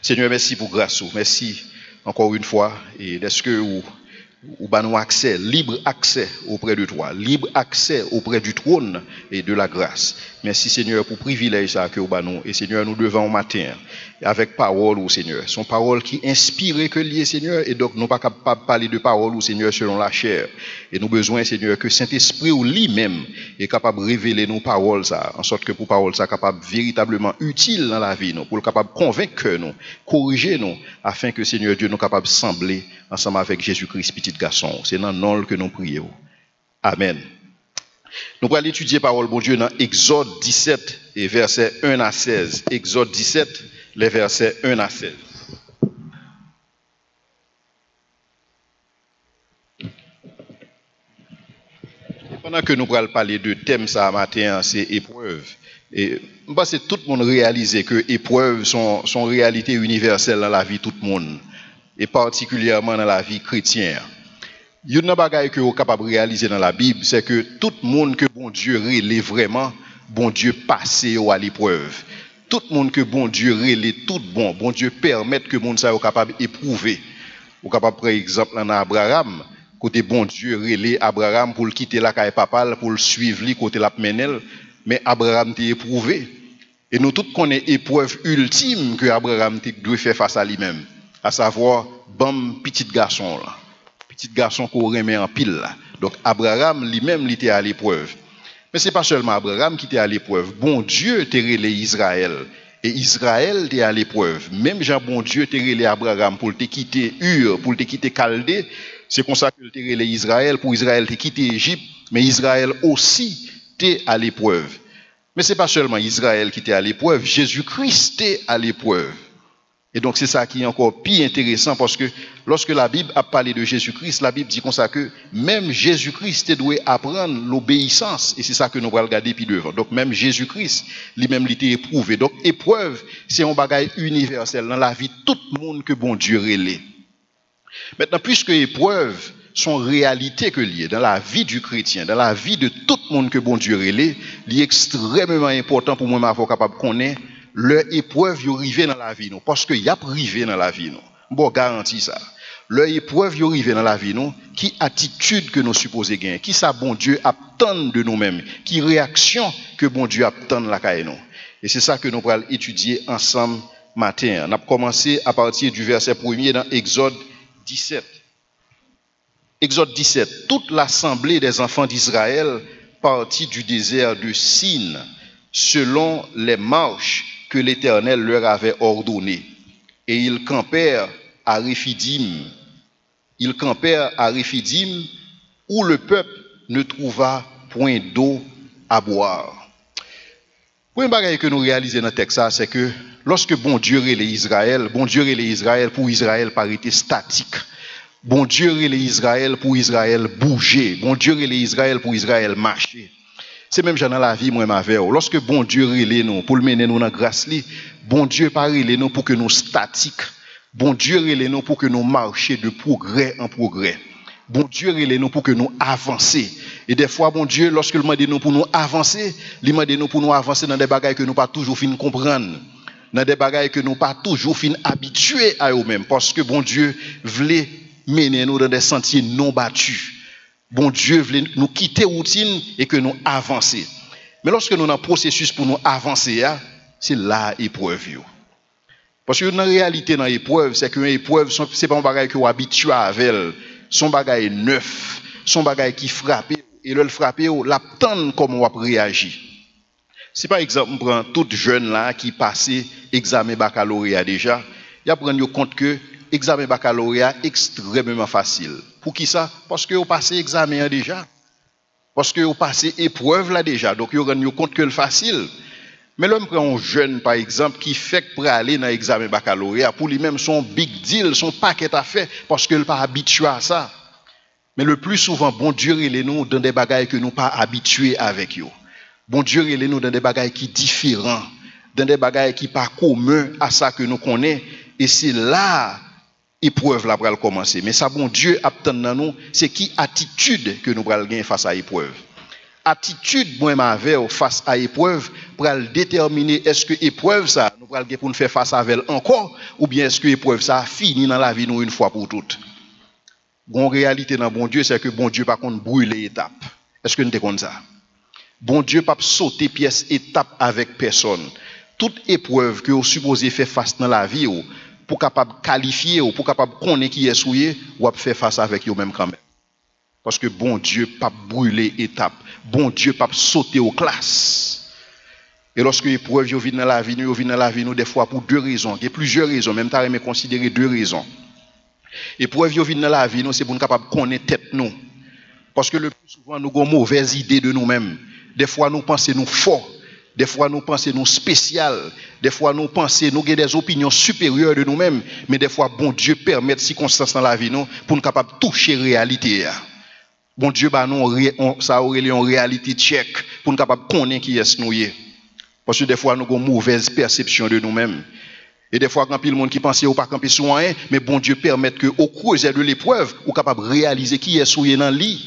Seigneur, merci pour grâce. Merci encore une fois. Et est-ce que ou nous accès, libre accès auprès de toi, libre accès auprès du trône et de la grâce. Merci Seigneur pour privilège ça que nous. Et Seigneur, nous devons au matin avec parole au Seigneur. Son parole qui inspire que lié Seigneur. Et donc nous pas capable de parler de parole au Seigneur selon la chair. Et nous besoin Seigneur que Saint-Esprit ou lui-même est capable de révéler nos paroles ça, en sorte que pour parole ça capable véritablement utile dans la vie nous, pour capable convaincre nous, corriger nous, afin que Seigneur Dieu nous capable sembler ensemble avec Jésus-Christ petit garçon. C'est dans le nom que nous prions. Amen. Nous allons étudier parole bon Dieu dans Exode 17 et versets 1 à 16. Exode 17, les versets 1 à 16. Pendant que nous allons parler de thème ça matin, c'est épreuve. Et je pense que tout le monde réalise que épreuves sont réalité universelle dans la vie de tout le monde. Et particulièrement dans la vie chrétienne. Il y a une chose que vous êtes capable de réaliser dans la Bible, c'est que tout le monde que bon Dieu relève vraiment, bon Dieu passe à l'épreuve. Tout le monde que bon Dieu relève tout bon Dieu permet que le monde soit capable d'éprouver. Vous êtes capable, par exemple, dans Abraham, côté bon Dieu relève Abraham pour le quitter la caille papale, pour le suivre, côté la menel, mais Abraham t'a éprouvé. Et nous tous connaissons l'épreuve ultime que Abraham doit faire face à lui-même. À savoir, bon petit garçon là. Petit garçon qu'on remet en pile là. Donc Abraham lui-même il était à l'épreuve. Mais c'est pas seulement Abraham qui était à l'épreuve. Bon Dieu t'a relé Israël. Et Israël était à l'épreuve. Même Jean bon Dieu t'a relé Abraham pour te quitter Ur, pour te quitter Chaldée. C'est comme ça que t'a relé Israël, pour Israël te quitter Égypte. Mais Israël aussi t'est à l'épreuve. Mais c'est pas seulement Israël qui était à l'épreuve. Jésus-Christ était à l'épreuve. Et donc c'est ça qui est encore plus intéressant parce que lorsque la Bible a parlé de Jésus-Christ, la Bible dit comme ça que même Jésus-Christ doit apprendre l'obéissance et c'est ça que nous allons regarder puis devant. Donc même Jésus-Christ lui-même il était éprouvé. Donc épreuve, c'est un bagage universel dans la vie de tout le monde que bon Dieu relève. Maintenant puisque épreuve sont réalité que liées dans la vie du chrétien, dans la vie de tout le monde que bon Dieu relève, il est extrêmement important pour moi m'avoir capable de connaître leur épreuve y arrive dans la vie nous parce que y a privé dans la vie nous bon garantie ça leur épreuve y arrive dans la vie nous qui attitude que nous supposons gagner qui ça bon Dieu attend de nous-mêmes qui réaction que bon Dieu attend la caille nous et c'est ça que nous allons étudier ensemble matin on a commencé à partir du verset 1er dans Exode 17 Exode 17 toute l'assemblée des enfants d'Israël partit du désert de Sin selon les marches que l'Éternel leur avait ordonné. Et ils campèrent à Réphidim. Ils campèrent à Réphidim où le peuple ne trouva point d'eau à boire. Pour une bagaille que nous réalisons dans le texte, c'est que lorsque bon Dieu relève Israël, pour Israël paraît statique. Bon Dieu relève Israël pour Israël bouger. Bon Dieu relève Israël pour Israël marcher. C'est même dans la vie, moi, ma vie. Lorsque bon Dieu relève nous, pour le mener nous dans la grâce, bon Dieu pas relève nous pour que nous statiques. Bon Dieu relève nous pour que nous marchions de progrès en progrès. Bon Dieu relève nous pour que nous avancions. Et des fois, bon Dieu, lorsque il m'a dit nous pour nous avancer, il m'a dit nous pour nous avancer dans des bagailles que nous pas toujours fin comprendre. Dans des bagailles que nous pas toujours fin habitués à eux-mêmes. Parce que bon Dieu voulait mener nous dans des sentiers non battus. Bon Dieu voulait nous quitter routine et que nous avancions. Mais lorsque nous avons un processus pour nous avancer, c'est là l'épreuve. Parce que dans la réalité, dans l'épreuve, c'est qu'une épreuve, ce n'est pas un bagage que vous habituez avec. Son bagage neuf, son bagage qui frappe. Et le frapper, l'attendre comment on va réagir. Si par exemple, on prend tout jeune là qui passe examen baccalauréat déjà, il y a prendre compte que examen baccalauréat extrêmement facile. Pour qui ça? Parce que vous passez examen déjà. Parce que vous passez épreuve là déjà. Donc vous rendez compte que c'est facile. Mais l'homme prend un jeune par exemple qui fait pour aller dans l'examen baccalauréat pour lui-même son big deal, son paquet à faire parce qu'il n'est pas habitué à ça. Mais le plus souvent, bon Dieu relève nous dans des bagailles que nous pas habitués avec eux. Bon Dieu relève nous dans des bagailles qui différents, dans des bagailles qui pas communs à ça que nous connaissons. Et c'est là l'épreuve là pour commencer. Mais ça, bon Dieu attend dans nous, c'est qui attitude que nous allons gagner face à l'épreuve. Attitude moi m'avait face à épreuve pour déterminer est-ce que épreuve ça nous pral pour nous faire face à elle encore ou bien est-ce que épreuve ça a fini dans la vie nous une fois pour toutes. Bon réalité dans bon Dieu c'est que bon Dieu pas contre brûler étape. Est-ce que nous te comme ça? Bon Dieu pas sauter pièce étape avec personne. Toute épreuve que vous supposez faire face dans la vie pour capable qualifier ou pour capable connaître qui est souillé ou faire face avec vous même quand même. Parce que bon Dieu pas brûler étape. Bon Dieu pas sauter aux classes. Et lorsque l'épreuve vient dans la vie, nous des fois pour deux raisons. Il y a plusieurs raisons, même t'as aimé considérer deux raisons. L'épreuve vient dans la vie, c'est pour nous capable connaître tête nous. Parce que le plus souvent nous avons mauvaise idée de nous-mêmes. Des fois nous pensons nous forts, des fois nous pensons nous spécial, des fois nous pensons nous avons des opinions supérieures de nous-mêmes, mais des fois bon Dieu permet des circonstances dans la vie nous pour nous capable toucher la réalité. Bon Dieu, bah nous, ça aurait une réalité check pour nous capable connaître qui est nous. Parce que des fois, nous avons une mauvaise perception de nous-mêmes. Et des fois, quand il y a des gens qui pensent ou pas camper sur rien, mais bon Dieu permet que au cours de l'épreuve, vous capable de réaliser qui est souillé dans le lit.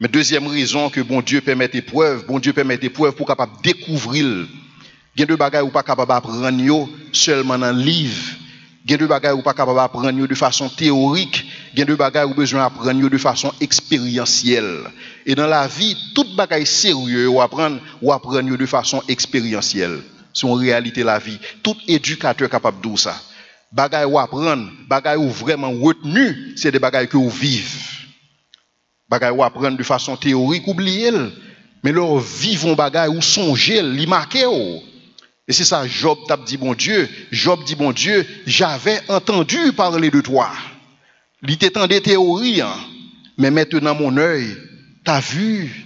Mais deuxième raison que bon Dieu permet épreuve, pour capable découvrir. Il y a deux bagages ou pas capable d'apprendre seulement dans le livre. Il y a deux bagages ou pas capable d'apprendre de façon théorique. Il y a deux bagages ou besoin d'apprendre de façon expérientielle. Et dans la vie, tout bagage sérieux ou apprendre de façon expérientielle. C'est en réalité la vie. Tout éducateur capable de ça. Bagage ou apprendre, bagage ou vraiment retenu, c'est des bagages que vous vivez. Bagage ou apprendre de façon théorique, oubliez-le. Mais leur vivons bagage ou songez, li marquez. Et c'est ça, Job t'a dit bon Dieu, j'avais entendu parler de toi. Il était en des théories, mais maintenant mon œil t'a vu.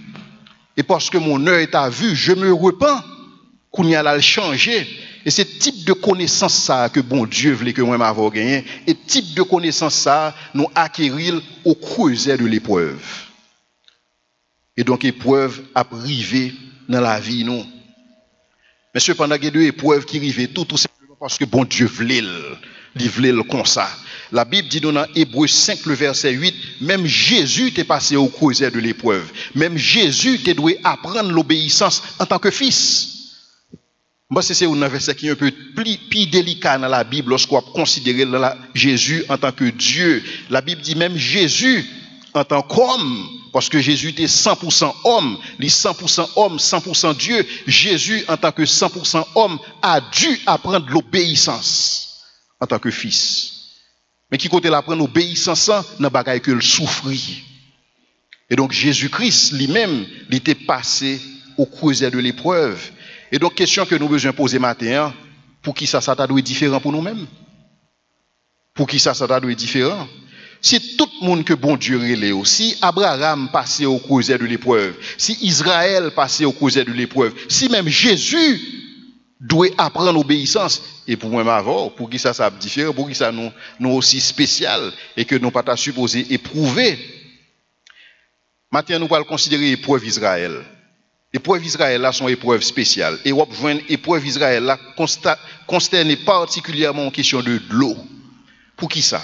Et parce que mon œil t'a vu, je me repens qu'on y a là le changer. Et c'est ce type de connaissance ça que bon Dieu voulait que moi m'avoir gagné. Et type de connaissance ça nous acquérir au creuset de l'épreuve. Et donc épreuve a privé dans la vie nous. Mais cependant il y a deux épreuves qui arrivent tout simplement parce que bon Dieu voulait le comme ça. La Bible dit dans Hébreux 5 le verset 8, même Jésus t'est passé au creuset de l'épreuve. Même Jésus t'est doué apprendre l'obéissance en tant que fils. Moi, c'est un verset qui est un peu plus délicat dans la Bible lorsqu'on considère Jésus en tant que Dieu. La Bible dit même Jésus en tant qu'homme, parce que Jésus était 100% homme, il est 100% homme, 100% Dieu. Jésus en tant que 100% homme a dû apprendre l'obéissance en tant que fils. Mais qui côté l'apprendre l'obéissance, n'a pas que le souffrir. Et donc Jésus-Christ lui-même, il était passé au creuset de l'épreuve. Et donc, question que nous avons besoin de poser matin, pour qui ça doit être différent pour nous-mêmes? Pour qui ça doit être différent? Si tout le monde que bon Dieu relève, si Abraham passait au creuset de l'épreuve, si Israël passait au creuset de l'épreuve, si même Jésus doit apprendre l'obéissance, et pour moi, pour qui ça doit être différent, pour qui ça nous aussi spécial, et que nous ne pas supposé éprouver. Maintenant, nous allons considérer l'épreuve Israël. L'épreuve Israël là sont épreuves spéciales. Et on voit une épreuve Israël là concerne particulièrement en question de l'eau. Pour qui ça?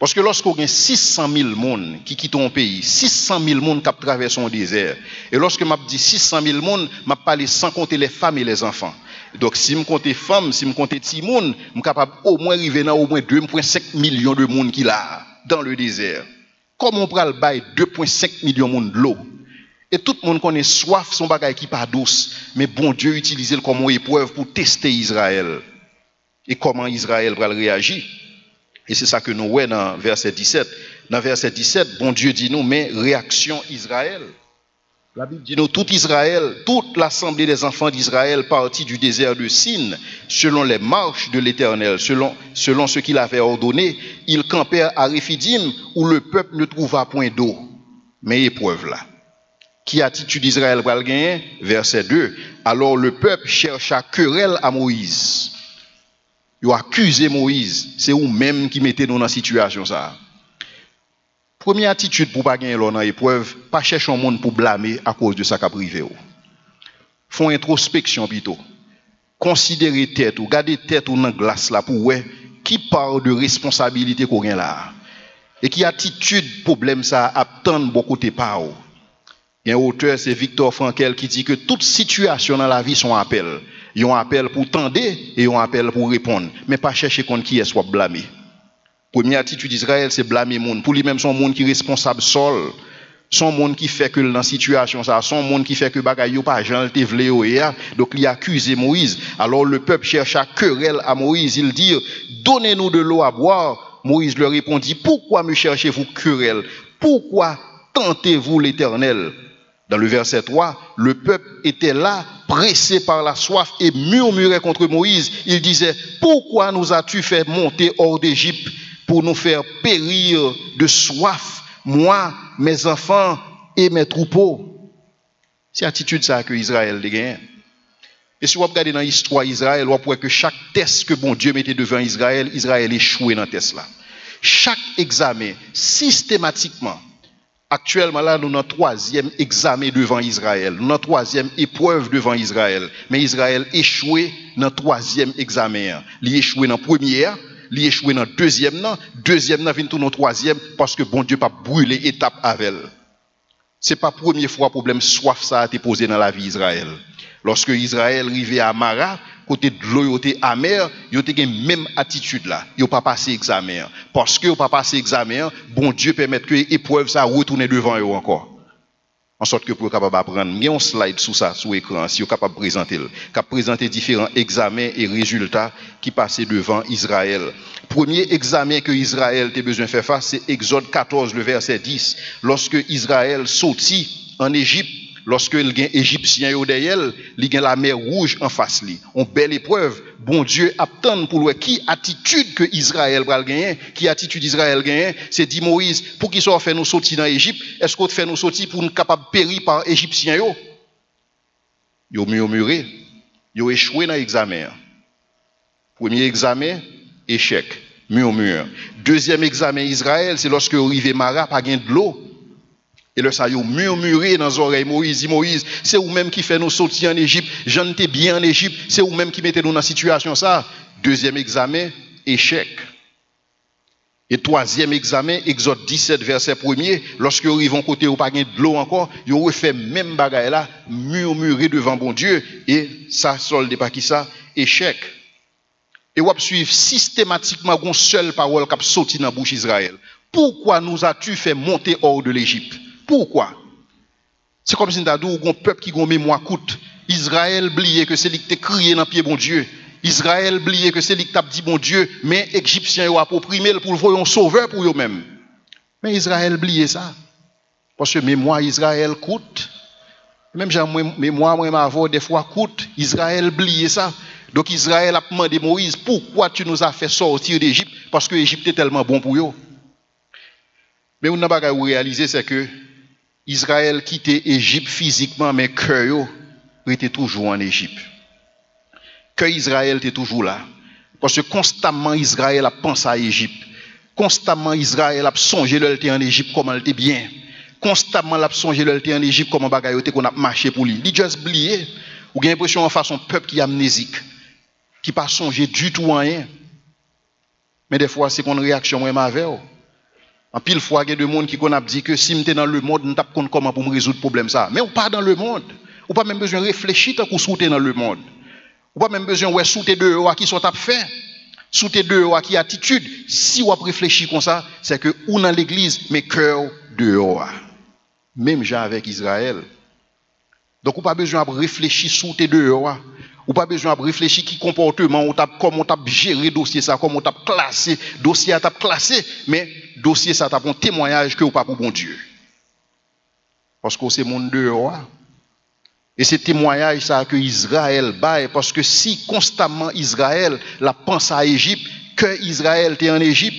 Parce que lorsqu'on a 600 000 personnes qui quittent un pays, 600 000 personnes qui traversent un désert, et lorsque je dis 600 000 personnes, je parle sans compter les femmes et les enfants. Donc si je compte les femmes, si je compte les petits personnes, je suis capable au moins arriver à au moins 2,5 millions de personnes qui là dans le désert. Comment on peut le bail 2,5 millions de personnes de l'eau? Et tout le monde connaît soif, son bagage qui pas douce. Mais bon Dieu utilise le comme une épreuve pour tester Israël. Et comment Israël va réagir. Et c'est ça que nous voyons dans verset 17. Dans verset 17, bon Dieu dit nous, mais réaction Israël. La Bible dit nous, tout Israël, toute l'assemblée des enfants d'Israël partit du désert de Sin, selon les marches de l'Éternel, selon ce qu'il avait ordonné, ils campèrent à Réphidim, où le peuple ne trouva point d'eau. Mais épreuve là. Qui attitude Israël va le gagner? Verset 2. Alors le peuple chercha querelle à Moïse. Il a accusé Moïse. C'est vous-même qui mettez nous dans la situation ça. Première attitude pour ne pas gagner dans l'épreuve, pas chercher un monde pour blâmer à cause de ça qu'a privé. Font introspection plutôt. Considérez tête ou gardez tête ou dans la glace là pour voir qui part de responsabilité qu'on a là. Et qui attitude problème ça attend beaucoup de pas. Il y a un auteur, c'est Victor Frankel, qui dit que toute situation dans la vie sont un appel. Il y a un appel pour tendre et un appel pour répondre. Mais pas chercher contre qui est soit blâmé. Première attitude d'Israël, c'est blâmer le monde. Pour lui-même, son monde qui est responsable seul. Son monde qui fait que dans la situation, ça, son monde qui fait que bagaille pas Jean te vle donc il accuse Moïse. Alors le peuple cherche à querelle à Moïse. Il dit, donnez-nous de l'eau à boire. Moïse leur répondit, pourquoi me cherchez-vous querelle? Pourquoi tentez-vous l'Éternel? Dans le verset 3, le peuple était là, pressé par la soif et murmurait contre Moïse. Il disait, pourquoi nous as-tu fait monter hors d'Égypte pour nous faire périr de soif, moi, mes enfants et mes troupeaux? C'est l'attitude ça que Israël a gagné. Et si vous regardez dans l'histoire d'Israël, vous voyez que chaque test que bon Dieu mettait devant Israël, Israël échouait dans ce test là. Chaque examen, systématiquement. Actuellement, là, nous avons un troisième examen devant Israël. Nous avons une troisième épreuve devant Israël. Mais Israël échoué dans le troisième examen. Il échoué dans le premier, il échoué dans le deuxième, deuxième, vient tout dans le troisième, parce que bon Dieu n'a pas brûlé étape avec elle. Ce n'est pas la première fois que le problème soif ça a été posé dans la vie d'Israël. Lorsque Israël arrivait à Mara, côté de l'eau était amer, il y a même attitude là. Il n'a pas passé examen. Parce que il n'a pas passé examen, bon Dieu permet que l'épreuve ça retourne devant eux encore. En sorte que pour être capable d'apprendre, il y a un slide sous ça, sous l'écran, si vous êtes capable de présenter. Qui présenter différents examens et résultats qui passaient devant Israël. Premier examen que Israël a besoin de faire face, c'est Exode 14, le verset 10. Lorsque Israël sortit en Égypte, lorsque il y a un Égyptien derrière, il y a la mer Rouge en face. Une belle épreuve. Bon Dieu attend pour lui. Qui attitude que Israël va gagner? Qui attitude Israël gagne? C'est dit Moïse, pour qu'il soit fait nous sortir dans l'Égypte, est-ce qu'on fait nous sortir pour nous capables de périr par Égyptiens? Ils ont murmuré. Ils ont échoué dans l'examen. Premier examen, échec, murmure. Deuxième examen Israël, c'est lorsque arrivé Mara, pas gain de l'eau. Et le saillot murmuré dans les oreilles Moïse, Moïse, c'est vous-même qui fait nous sortir en Égypte, j'en étais bien en Égypte, c'est vous-même qui mettez nous dans la situation ça. Deuxième examen, échec. Et troisième examen, Exode 17, verset 1er, lorsque vous arrivez côté ou pas de l'eau encore, vous refait même bagaille là, murmurer devant bon Dieu, et ça solde pas qui ça, échec. Et vous suivez systématiquement une seule parole qui a sorti dans la bouche d'Israël. Pourquoi nous as-tu fait monter hors de l'Égypte? Pourquoi? C'est comme si nous avons un peuple qui a une mémoire courte. Israël oublié que c'est lui qui a crié dans le pied bon Dieu. Israël oublié que c'est lui qui a dit bon Dieu, mais les Égyptiens ont opprimé pour le voir un sauveur pour eux-mêmes. Mais Israël oublié ça. Parce que mémoire Israël coûte. Même j'ai mémoire, moi, avoir des fois coûte. Israël oublié ça. Donc Israël a demandé à Moïse, pourquoi tu nous as fait sortir d'Égypte? Parce que l'Égypte est tellement bon pour eux. Mais on n'a pas réalisé, c'est que Israël quittait l'Égypte physiquement, mais cœur était toujours en Égypte. Que Israël était toujours là. Parce que constamment Israël a pensé à l'Égypte. Constamment Israël a songé le était en Égypte comme elle était bien. Constamment il a songé le était en Égypte comme bagaille qu'on a marché pour lui. Il juste oublié. Ou bien l'impression en face un peuple qui est amnésique, qui pas songé du tout à rien. Mais des fois c'est une réaction moi avec. En pile fois, il y a des gens qui ont dit que si je suis dans le monde, je ne sais pas comment pour me résoudre le problème. Mais on pas dans le monde. On pas même besoin de réfléchir tant qu'on est dans le monde. On pas même besoin de souter deux qui sont à faire. Souter deux qui attitude. Si on réfléchit comme ça, c'est que ou dans l'église, mais cœur dehors. Même genre avec Israël. Donc on pas besoin de réfléchir souter dehors. Ou pas besoin de réfléchir qui comportement, comment on t'a géré dossier ça, comment on t'a classé, dossier t'a classé, mais dossier ça t'a un témoignage que ou pas pour bon Dieu. Parce que c'est monde dehors. Et c'est témoignage ça que Israël baille, parce que si constamment Israël la pense à Égypte, que Israël était en Égypte,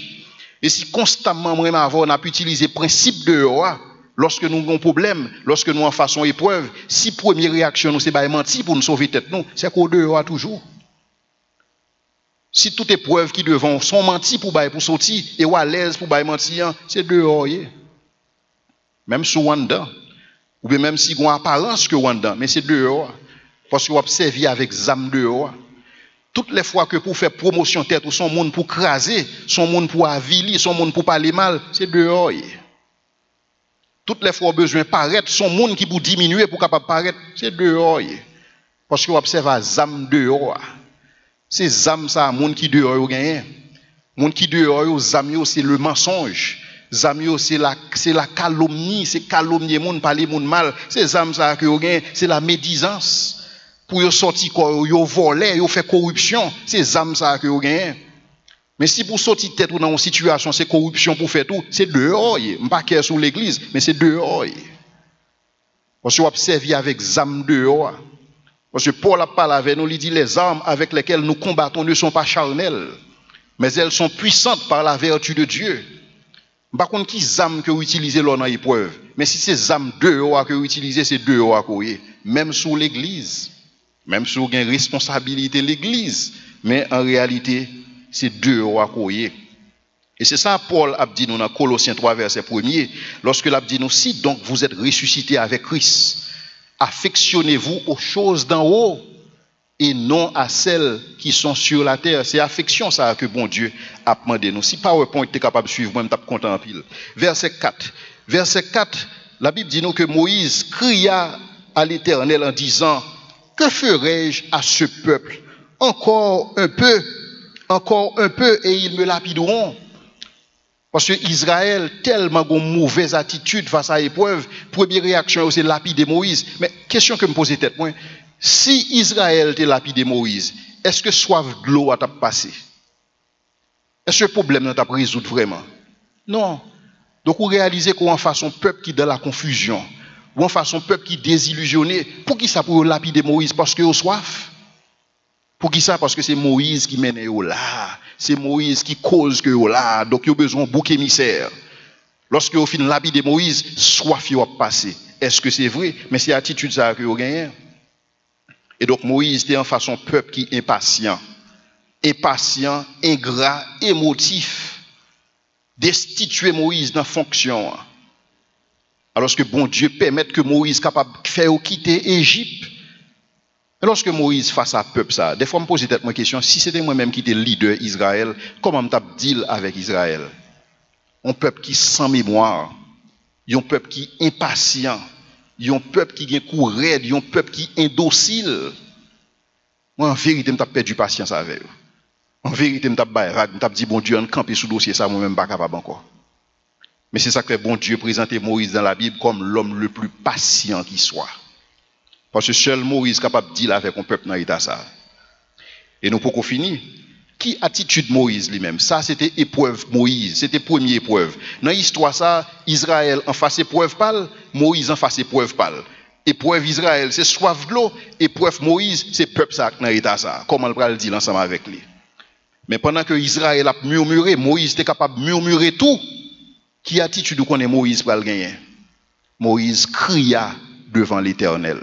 et si constamment moi on a pu utiliser le principe dehors, lorsque nous avons un problème, lorsque nous en faisons épreuve, si première réaction nous c'est de mentir pour nous sauver tête nous, c'est qu'au dehors toujours. Si toute épreuve qui devant sont mentis pour sortir et ou à l'aise pour mentir, c'est dehors. Même sur Wanda, ou bien même si on a apparence que Wanda, mais c'est dehors. Parce qu'on observe avec zam dehors. Toutes les fois que pour faire promotion tête ou son monde pour craser, son monde pour avilir, son monde pour parler mal, c'est dehors. Toutes les fois besoin paraître, son monde qui pour diminuer pour capable paraître, c'est dehors. Parce que vous observez les âmes dehors. Ces âmes, ça, monde qui dehors, vous gagnez. Monde qui dehors, les âmes, c'est le mensonge. Les âmes, c'est la calomnie, c'est calomnier monde, parler monde mal. Ces âmes, ça, que vous gagnez, c'est la médisance. Pour vous sortir, vous voler, vous faire corruption. Ces âmes, ça, que vous gagnez. Mais si pour sortir tête dans une situation, c'est corruption pour faire tout, c'est dehors. Je ne pas sur l'église, mais c'est dehors. Parce que vous observez avec les âmes dehors. Parce que Paul a parlé avec nous, il dit les armes avec lesquelles nous combattons ne sont pas charnelles, mais elles sont puissantes par la vertu de Dieu. Par contre, qui armes que vous utilisez dans l'épreuve? Mais si ces armes dehors que vous utilisez, c'est dehors. Même sous l'église, même sous une responsabilité l'église, mais en réalité, c'est dehors. Et c'est ça Paul a dit nous dans Colossiens 3, verset 1er, lorsque il a dit nous, si donc vous êtes ressuscités avec Christ, affectionnez-vous aux choses d'en haut et non à celles qui sont sur la terre. C'est affection ça que bon Dieu a demandé nous. Si PowerPoint est capable de suivre, moi je suis content en pile. Verset 4. Verset 4, la Bible dit nous que Moïse cria à l'Éternel en disant, que ferai-je à ce peuple? Encore un peu et ils me lapideront. Parce que Israël, tellement une mauvaise attitude face à l'épreuve, première réaction, c'est lapider Moïse. Mais question que me pose tête, moi, si Israël te lapidé Moïse, est-ce que soif de l'eau a passé? Est-ce que le problème n'a pas résoudre vraiment? Non. Donc, vous réalisez qu'on fasse un peuple qui est dans la confusion, ou en fasse un peuple qui est désillusionné. Pour qui ça pour lapider Moïse? Parce que vous soif? Pour qui ça? Parce que c'est Moïse qui mène là. C'est Moïse qui cause que là. Donc, il y a besoin de bouc émissaire. Lorsque vous finissez lapider Moïse, soif a passé. Est-ce que c'est vrai? Mais c'est l'attitude ça que vous gagnez. Et donc, Moïse était en façon peuple qui est impatient. Impatient, ingrat, émotif. Destituer Moïse dans la fonction. Alors que bon Dieu permet que Moïse soit capable de faire quitter l'Égypte. Et lorsque Moïse face à peuple ça, des fois je me pose peut-être une question, si c'était moi-même qui était leader Israël, comment je deal avec Israël? Un peuple qui sans mémoire, un peuple qui est impatient, un peuple qui est courant, un peuple qui est indocile. Moi en vérité, je perdu patience avec eux. En vérité, je dit bon Dieu, on campe sous dossier ça moi-même pas capable encore. Mais c'est ça que bon Dieu présentait Moïse dans la Bible comme l'homme le plus patient qui soit. Parce que seul Moïse est capable de dealer avec un peuple dans l'état ça. Et nous pouvons finir. Qui attitude Moïse lui-même? Ça, c'était épreuve Moïse. C'était première épreuve. Dans l'histoire, ça, Israël en face épreuve pâle, Moïse en face épreuve pâle. Épreuve Israël, c'est soif de l'eau. Épreuve Moïse, c'est peuple ça dans l'état ça. Comment on va le dire ensemble avec lui? Mais pendant que Israël a murmuré, Moïse était capable de murmurer tout. Qui attitude qu'on est Moïse pour le gagner? Moïse cria devant l'Éternel.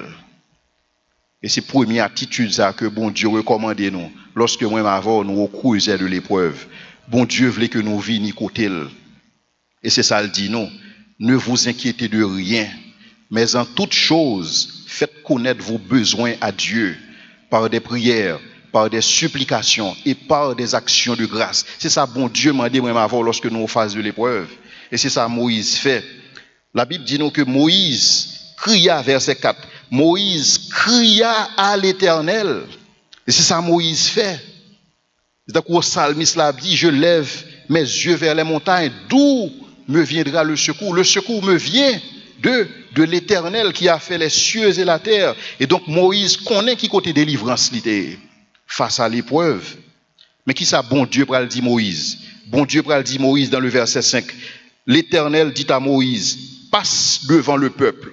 Et c'est la première attitude ça que bon Dieu recommande nous. Lorsque moi m'avons nous au creuset de l'épreuve, bon Dieu voulait que nous vinions côté. Et c'est ça le dit non. Ne vous inquiétez de rien, mais en toute chose, faites connaître vos besoins à Dieu par des prières, par des supplications et par des actions de grâce. C'est ça bon Dieu m'a dit moi m'avons lorsque nous en phase de l'épreuve. Et c'est ça Moïse fait. La Bible dit nous que Moïse cria, verset 4. Moïse cria à l'Éternel. Et c'est ça Moïse fait. C'est à quoi le psalmiste l'a dit, je lève mes yeux vers les montagnes. D'où me viendra le secours? Le secours me vient de l'Éternel qui a fait les cieux et la terre. Et donc Moïse connaît qui côté délivrance l'était face à l'épreuve. Mais qui ça bon Dieu pral dit Moïse? Bon Dieu pral dit Moïse dans le verset 5. L'Éternel dit à Moïse, passe devant le peuple.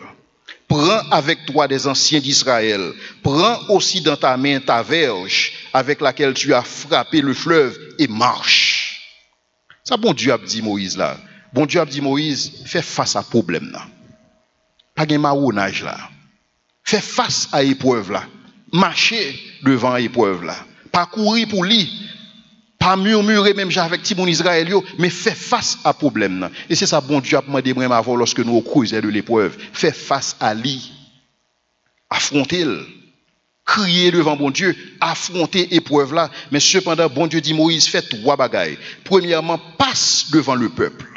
Prends avec toi des anciens d'Israël. Prends aussi dans ta main ta verge avec laquelle tu as frappé le fleuve et marche. Ça, bon Dieu a dit Moïse là. Bon Dieu a dit Moïse, fais face à problème là. Pas de marronnage là. Fais face à l'épreuve là. Marchez devant l'épreuve là. Pas courir pour lui. Pas murmurer même avec Timon Israël, mais fais face à problème. Et c'est ça, bon Dieu a demandé même avant lorsque nous creusons de l'épreuve. Fais face à lui. Affrontez-le. Criez devant bon Dieu. Affrontez l'épreuve là. Mais cependant, bon Dieu dit Moïse, fais trois bagailles. Premièrement, passe devant le peuple.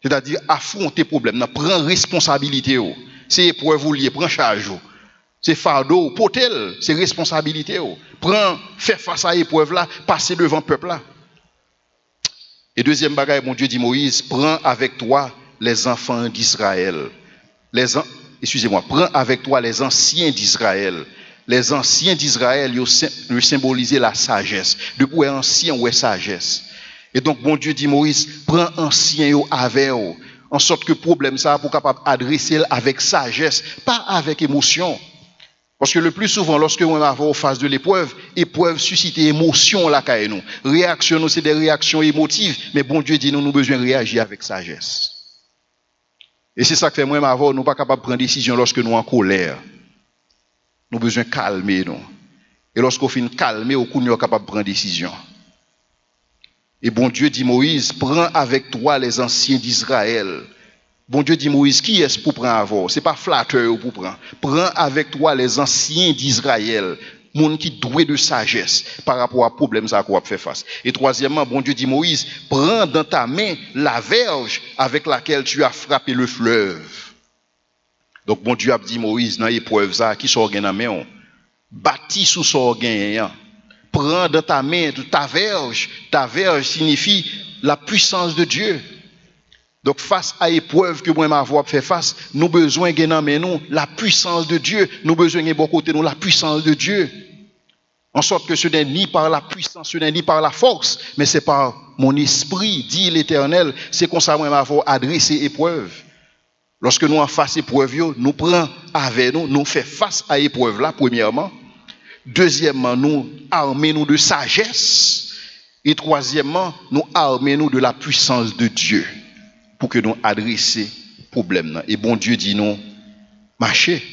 C'est-à-dire affronter problème, prendre responsabilité. C'est épreuve ou lié, prendre charge. C'est fardeau, potel, c'est responsabilité. Prends, faire face à l'épreuve là, passer devant le peuple là. Et deuxième bagaille, mon Dieu dit Moïse, prends avec toi les enfants d'Israël. Excusez-moi, prends avec toi les anciens d'Israël. Les anciens d'Israël, ils symbolisaient la sagesse. Depuis ancien, ouais, sagesse. Et donc, mon Dieu dit Moïse, prends ancien avec eux, en sorte que le problème ça, pour capable adresser avec sagesse, pas avec émotion. Parce que le plus souvent, lorsque on va en face de l'épreuve suscite émotion là, nous. Réaction, c'est des réactions émotives, mais bon Dieu dit nous avons besoin de réagir avec sagesse. Et c'est ça que fait moi, nous ne sommes pas capables de prendre décision lorsque nous sommes en colère. Nous avons besoin de calmer nous. Et lorsqu'on finit calmer, nous sommes capables de prendre décision. Et bon Dieu dit Moïse, prends avec toi les anciens d'Israël. Bon Dieu dit Moïse, qui est-ce pour prendre avant? Ce n'est pas flatteur pour prendre. Prends avec toi les anciens d'Israël, monde qui doué de sagesse par rapport à problème ça qu'on va faire face. Et troisièmement, bon Dieu dit Moïse, prends dans ta main la verge avec laquelle tu as frappé le fleuve. Donc bon Dieu a dit Moïse dans l'épreuve ça qui sort dans la main, bâti sous son gain. Prends dans ta main ta verge. Ta verge signifie la puissance de Dieu. Donc, face à l'épreuve que moi m'avoir fait face, nous besoin de nous la puissance de Dieu. Nous besoin de bon côté nous la puissance de Dieu. En sorte que ce n'est ni par la puissance, ce n'est ni par la force, mais c'est par mon esprit, dit l'Éternel. C'est comme ça moi m'avoir adressé l'épreuve. Lorsque nous en face épreuve, nous prenons avec nous, nous faisons face à l'épreuve là, premièrement. Deuxièmement, nous armons de sagesse. Et troisièmement, nous armons de la puissance de Dieu. Pour que nous adressions le problème. Et bon Dieu dit non, marchez.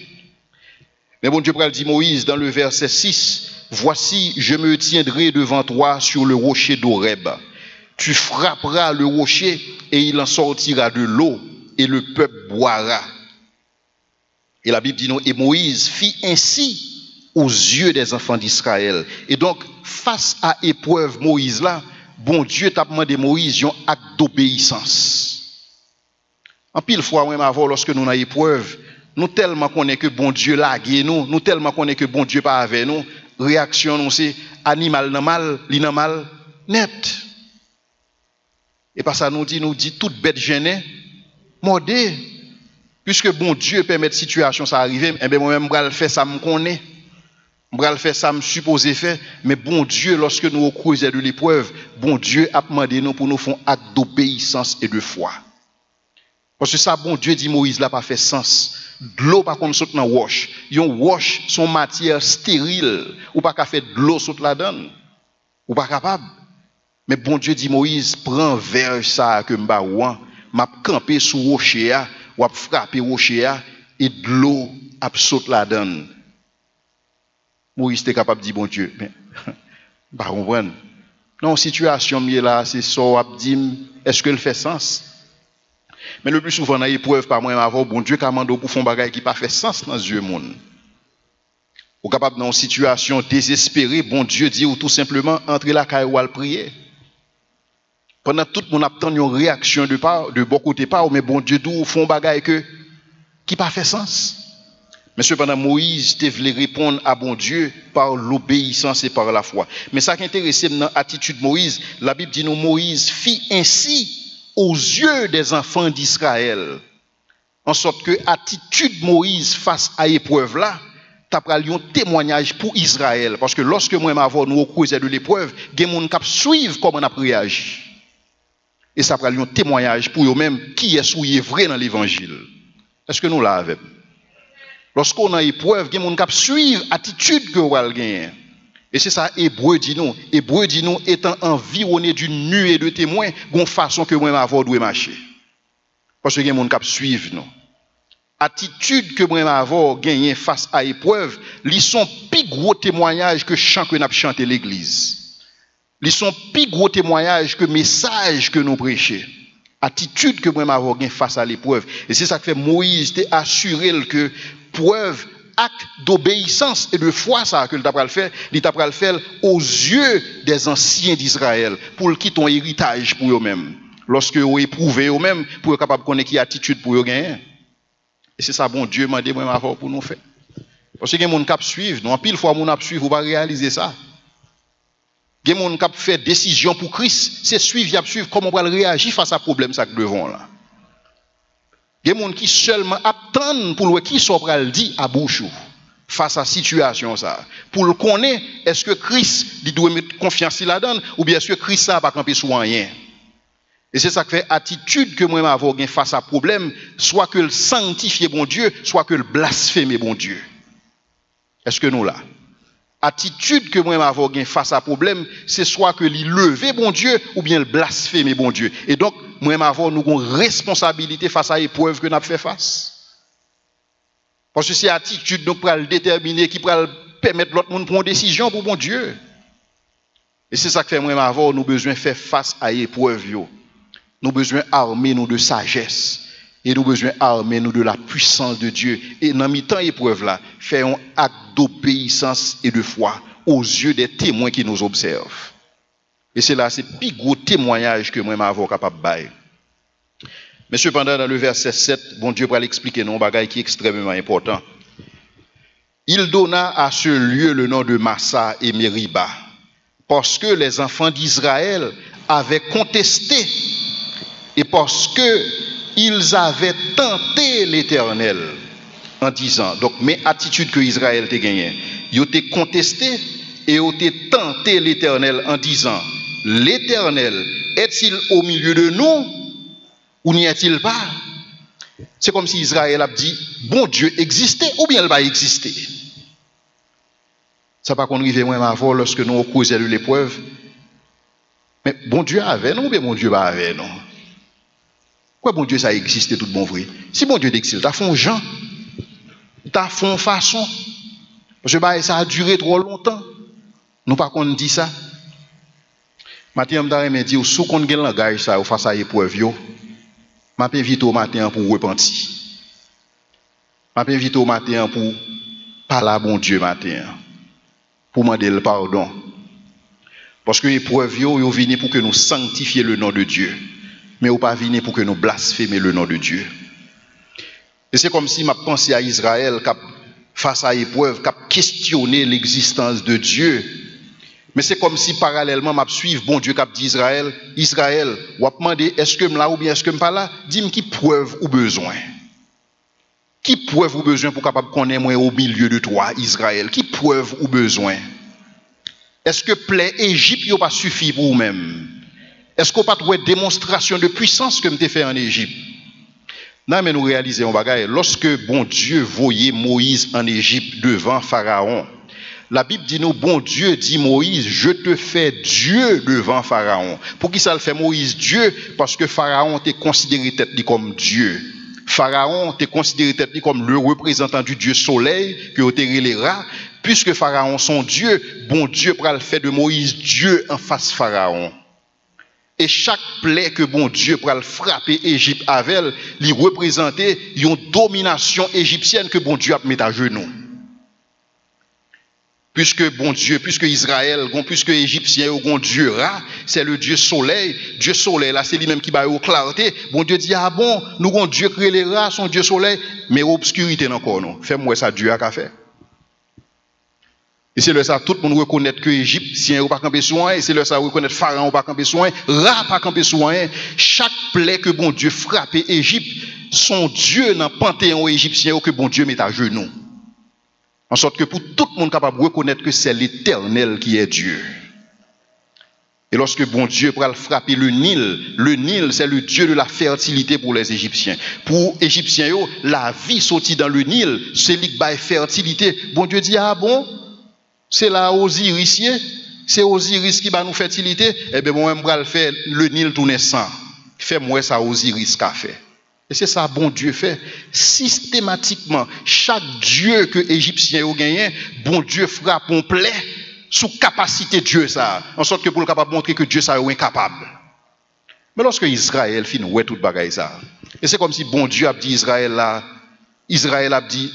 Mais bon Dieu dit Moïse dans le verset 6, voici, je me tiendrai devant toi sur le rocher d'Horeb. Tu frapperas le rocher et il en sortira de l'eau et le peuple boira. Et la Bible dit non, et Moïse fit ainsi aux yeux des enfants d'Israël. Et donc, face à l'épreuve Moïse là, bon Dieu t'a demandé Moïse un acte d'obéissance. En pile fois, même avant, lorsque nous avons épreuve, nous tellement connaissons que bon Dieu lague nous tellement connaissons que bon Dieu pas avec nous, réaction nous c'est animal nan mal, li nan mal, net. Et par ça nous dit toute bête gênée, mordée. Puisque bon Dieu permet de situation ça arriver, eh bien moi-même je vais faire ça me connais. Je vais faire ça me supposé faire, mais bon Dieu lorsque nous au creuset de l'épreuve, bon Dieu a demandé nous pour nous faire un acte d'obéissance et de foi. Parce que ça, bon Dieu dit Moïse là pas fait sens. De l'eau pas comme saute dans wash. Yon wash son matière stérile. Ou pas qu'à faire de l'eau saute la donne. Ou pas capable. Mais bon Dieu dit Moïse, prends verge ça que m'ba ouan, m'a camper sous rocher a, ou a frapper rocher a, et de l'eau a saute la donne. Moïse était capable de dire bon Dieu, mais pas comprendre. Non, situation mieux là, c'est ça a dit, est-ce que le fait sens? Mais le plus souvent, dans l'épreuve, par moi, avant, bon Dieu commande pour faire un bagage qui n'a pas fait sens dans les yeux monde. Ou capable dans une situation désespérée, bon Dieu dit ou tout simplement entrer la caille ou à prier. Pendant tout le monde attend une réaction de bon côté pas, mais bon Dieu dit font un bagage qui n'a pas fait sens. Mais cependant, Moïse devait répondre à bon Dieu par l'obéissance et par la foi. Mais ça qui est intéressant dans l'attitude de Moïse, la Bible dit nous Moïse fit ainsi aux yeux des enfants d'Israël. En sorte que l'attitude de Moïse face à l'épreuve là, t'as pris un témoignage pour Israël. Parce que lorsque moi m'avons nous au creuset de l'épreuve, il y a des gens qui suivent comment on a réagi. Et ça prend un témoignage pour eux-mêmes qui est souillé vrai dans l'évangile. Est-ce que nous l'avons? Lorsqu'on a épreuve, il y a des gens qui suivent l'attitude que vous avez gagnée. Et c'est ça, Hébreu dit nous. Hébreu dit nous, étant environné d'une nuée de témoins, d'une façon que moi m'avons doit marcher. Parce que il y a des gens qui suivent nous. Attitude que moi m'avons gagné face à l'épreuve, ils sont plus gros témoignages que chant que nous avons chanté l'église. Ils sont plus gros témoignages que message que nous prêchons. Attitude que moi m'avons gagné face à l'épreuve. Et c'est ça que fait Moïse t'est assuré que preuve acte d'obéissance et de foi ça que l'État le faire, l'État le faire aux yeux des anciens d'Israël pour qu'ils ton héritage pour eux-mêmes. lorsque vous éprouvez vous-même, pour être capable de connaître qui attitude pour vous gagner. Et c'est ça, bon Dieu m'a demandé moi avoir pour nous faire. Parce que les gens qui suivent, non, pile fois, les gens suivent, vous ne pouvez pas réaliser ça. Les gens qui fait décision pour Christ, c'est suivre, suivre comment on va réagir face à problème ça que devant là. Les gens qui seulement attendent pour le qui soit le dit à bouche face à la situation ça. Pour le connaître, est-ce que Christ il doit mettre confiance là-dedans ou bien est-ce que Christ ça va camper sur rien. Et c'est ça qui fait attitude que moi avoir face à problème, soit que le sanctifier bon Dieu, soit que le blasphémer bon Dieu. Est-ce que nous là? Attitude que moi avoir face à problème, c'est soit que le lever bon Dieu ou bien le blasphémer bon Dieu. Et donc moi avoir nous une responsabilité face à l'épreuve que nous avons fait face. Parce que c'est attitude donc pour le déterminer qui pour permettre l'autre monde prendre une décision pour bon Dieu. Et c'est ça que fait moi avoir nous besoin faire face à l'épreuve yo. Nous besoin armer nous de sagesse. Et nous besoin armer nous de la puissance de Dieu. Et dans mi-temps épreuve là, faire un acte d'obéissance et de foi aux yeux des témoins qui nous observent. Et c'est là, c'est le plus gros témoignage que moi m'avons capable de bailler. Mais cependant, dans le verset 7, bon Dieu va l'expliquer non, bagaille qui est extrêmement important. Il donna à ce lieu le nom de Massa et Meriba, parce que les enfants d'Israël avaient contesté et parce que ils avaient tenté l'Éternel en disant, donc mes attitudes que Israël t'a gagné, ils ont contesté et ils ont tenté l'Éternel en disant, l'Éternel est-il au milieu de nous ou n'y est-il pas? C'est comme si Israël a dit, bon Dieu existait ou bien il va exister. Ça pas qu'on arrive moins avant lorsque nous causons de l'épreuve. Mais bon Dieu avait non ou bien bon Dieu pas avait non? Quoi bon Dieu ça existe tout bon vrai? Si bon Dieu existe, t'as fait Jean, t'as fait façon. Parce que ça a duré trop longtemps. Nous pas qu'on dit ça. Matin m'dare me dit sous qu'on gen langage ça face à épreuve yo. M'a invité au matin pour repentir. M'a invité au matin pour parler à bon Dieu matin. Pour demander le pardon. Parce que l'épreuve yo vini pour que nous sanctifions le nom de Dieu. Mais ou pas venir pour que nous blasphémions le nom de Dieu. Et c'est comme si m'a pensé à Israël face à l'épreuve, qui a questionné l'existence de Dieu. Mais c'est comme si parallèlement m'a suivre bon Dieu qui dit Israël, ou a demandé est-ce que me là ou bien est-ce que me pas là, dis-moi qui preuve ou besoin. Qui preuve ou besoin pour capable connaître moi au milieu de toi Israël, qui preuve ou besoin. Est-ce que plaie Égypte n'a pas suffi pour vous-même? Est-ce qu'on n'a pas trouvé démonstration de puissance que m'te fait en Égypte? Non, mais nous réalisons un bagage. Lorsque bon Dieu voyait Moïse en Égypte devant Pharaon, la Bible dit nous, bon Dieu dit Moïse, je te fais Dieu devant Pharaon. Pour qui ça le fait Moïse Dieu? Parce que Pharaon t'a considéré tête comme Dieu. Pharaon t'a considéré tête comme le représentant du Dieu soleil, que vous les rats. Puisque Pharaon son Dieu, bon Dieu pourra le faire de Moïse Dieu en face Pharaon. Et chaque plaie que bon Dieu pourra le frapper Égypte avec, il représentait une domination égyptienne que bon Dieu a mis à genoux. Puisque bon Dieu, puisque Israël, puisque Égyptien, bon Dieu Ra, c'est le Dieu soleil. Dieu soleil, là, c'est lui-même qui va au clarté. Bon Dieu dit, ah bon, nous, bon Dieu crée les rats, son Dieu soleil, mais obscurité encore, non. Fais-moi ça, Dieu a qu'à faire. Et c'est le ça, tout le monde reconnaît que Égyptien n'a pas campé soin, et c'est le ça, reconnaît Pharaon n'a pas campé soin, Ra pas campé soin. Chaque plaie que bon Dieu frappait Égypte, son Dieu dans le panthéon égyptien que bon Dieu met à genoux. En sorte que pour tout le monde capable de reconnaître que c'est l'Éternel qui est Dieu. Et lorsque bon Dieu pourra frapper le Nil c'est le Dieu de la fertilité pour les Égyptiens. Pour les Égyptiens, la vie sortie dans le Nil, c'est lui qui a fertilité. Bon Dieu dit, ah bon, c'est là Osiris, c'est Osiris qui va nous fertilité. Eh bien, moi-même, je vais faire le Nil tout naissant. Fais-moi ça Osiris qu'a fait. Et c'est ça bon Dieu fait. Systématiquement, chaque Dieu que les Égyptiens ont gagné, bon Dieu frappe en plaie sous capacité de Dieu ça. En sorte que pour le capable montrer que Dieu ça est incapable. Mais lorsque Israël finit ouais tout bagaille ça. Et c'est comme si bon Dieu a dit Israël là, Israël a dit